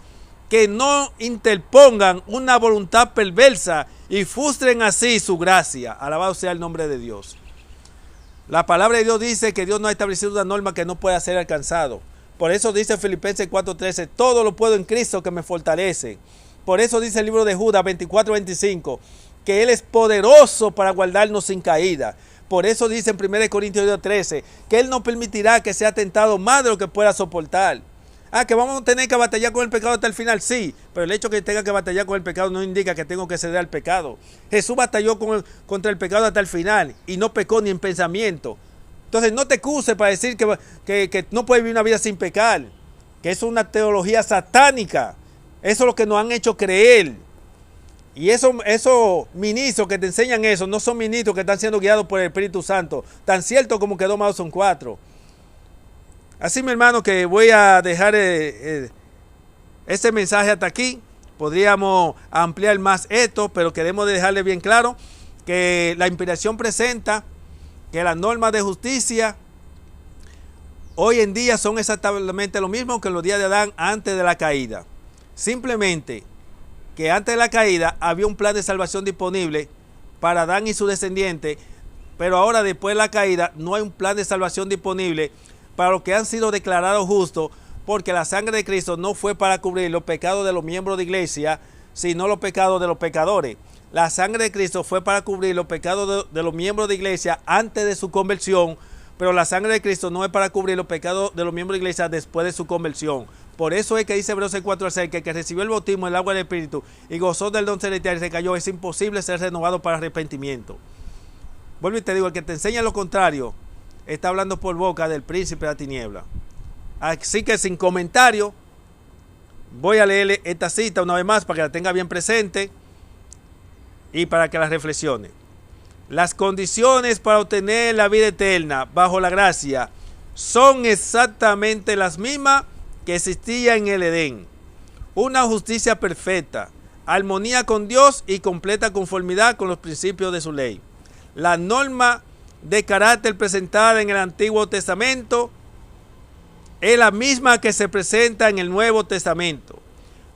que no interpongan una voluntad perversa y frustren así su gracia. Alabado sea el nombre de Dios. La palabra de Dios dice que Dios no ha establecido una norma que no pueda ser alcanzado. Por eso dice Filipenses 4:13, todo lo puedo en Cristo que me fortalece. Por eso dice el libro de Judas 24:25, que Él es poderoso para guardarnos sin caída. Por eso dice en 1 Corintios 2:13, que Él no permitirá que sea tentado más de lo que pueda soportar. Que vamos a tener que batallar con el pecado hasta el final, sí, pero el hecho de que tenga que batallar con el pecado no indica que tengo que ceder al pecado. Jesús batalló contra el pecado hasta el final y no pecó ni en pensamiento. Entonces no te excuses para decir que no puedes vivir una vida sin pecar, que eso es una teología satánica. Eso es lo que nos han hecho creer. Y esos ministros que te enseñan eso no son ministros que están siendo guiados por el Espíritu Santo, tan cierto como que 2 más 2 son 4. Así, mi hermano, que voy a dejar este mensaje hasta aquí. Podríamos ampliar más esto, pero queremos dejarle bien claro que la inspiración presenta que las normas de justicia hoy en día son exactamente lo mismo que los días de Adán antes de la caída. Simplemente que antes de la caída había un plan de salvación disponible para Adán y su descendiente, pero ahora después de la caída no hay un plan de salvación disponible para los que han sido declarados justos, porque la sangre de Cristo no fue para cubrir los pecados de los miembros de iglesia, sino los pecados de los pecadores. La sangre de Cristo fue para cubrir los pecados de los miembros de iglesia antes de su conversión, pero la sangre de Cristo no es para cubrir los pecados de los miembros de iglesia después de su conversión. Por eso es que dice Hebreos 4:6 que el que recibió el bautismo del agua del Espíritu y gozó del don celestial y se cayó, es imposible ser renovado para arrepentimiento. Vuelvo y te digo, el que te enseña lo contrario está hablando por boca del príncipe de la tiniebla. Así que sin comentario voy a leerle esta cita una vez más para que la tenga bien presente y para que la reflexione. Las condiciones para obtener la vida eterna bajo la gracia son exactamente las mismas que existían en el Edén. Una justicia perfecta, armonía con Dios y completa conformidad con los principios de su ley. La norma de carácter presentada en el Antiguo Testamento es la misma que se presenta en el Nuevo Testamento.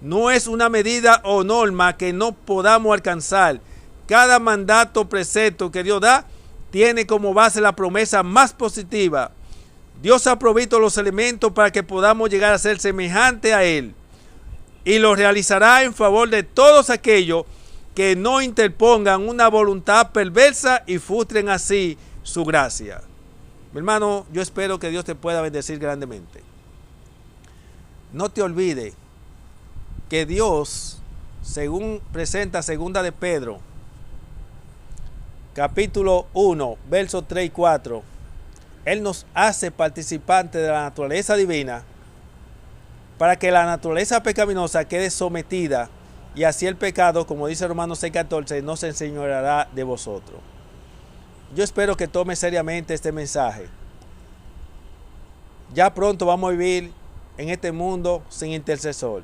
No es una medida o norma que no podamos alcanzar. Cada mandato, precepto que Dios da tiene como base la promesa más positiva. Dios ha provisto los elementos para que podamos llegar a ser semejante a Él, y lo realizará en favor de todos aquellos que no interpongan una voluntad perversa y frustren así su gracia. Mi hermano, yo espero que Dios te pueda bendecir grandemente. No te olvides que Dios, según presenta segunda de Pedro, capítulo 1, versos 3 y 4, Él nos hace participantes de la naturaleza divina para que la naturaleza pecaminosa quede sometida, y así el pecado, como dice Romanos 6:14, no se enseñoreará de vosotros. Yo espero que tome seriamente este mensaje. Ya pronto vamos a vivir en este mundo sin intercesor.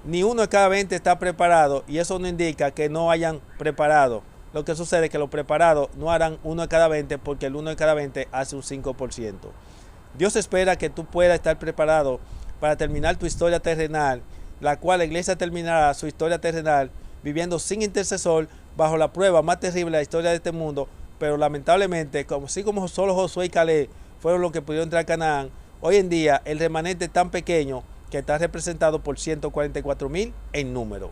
Ni uno de cada 20 está preparado, y eso no indica que no hayan preparado. Lo que sucede es que los preparados no harán 1 de cada 20, porque el 1 de cada 20 hace un 5%. Dios espera que tú puedas estar preparado para terminar tu historia terrenal, la cual la iglesia terminará su historia terrenal viviendo sin intercesor bajo la prueba más terrible de la historia de este mundo. Pero lamentablemente, así como solo Josué y Caleb fueron los que pudieron entrar a Canaán, hoy en día el remanente es tan pequeño que está representado por 144,000 en número.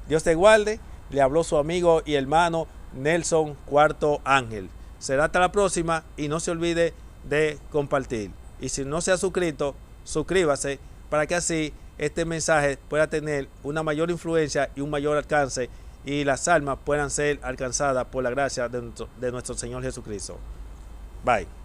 Dios te guarde. Le habló su amigo y hermano Nelson Cuarto Ángel. Será hasta la próxima y no se olvide de compartir. Y si no se ha suscrito, suscríbase para que así este mensaje pueda tener una mayor influencia y un mayor alcance y las almas puedan ser alcanzadas por la gracia de nuestro Señor Jesucristo. Bye.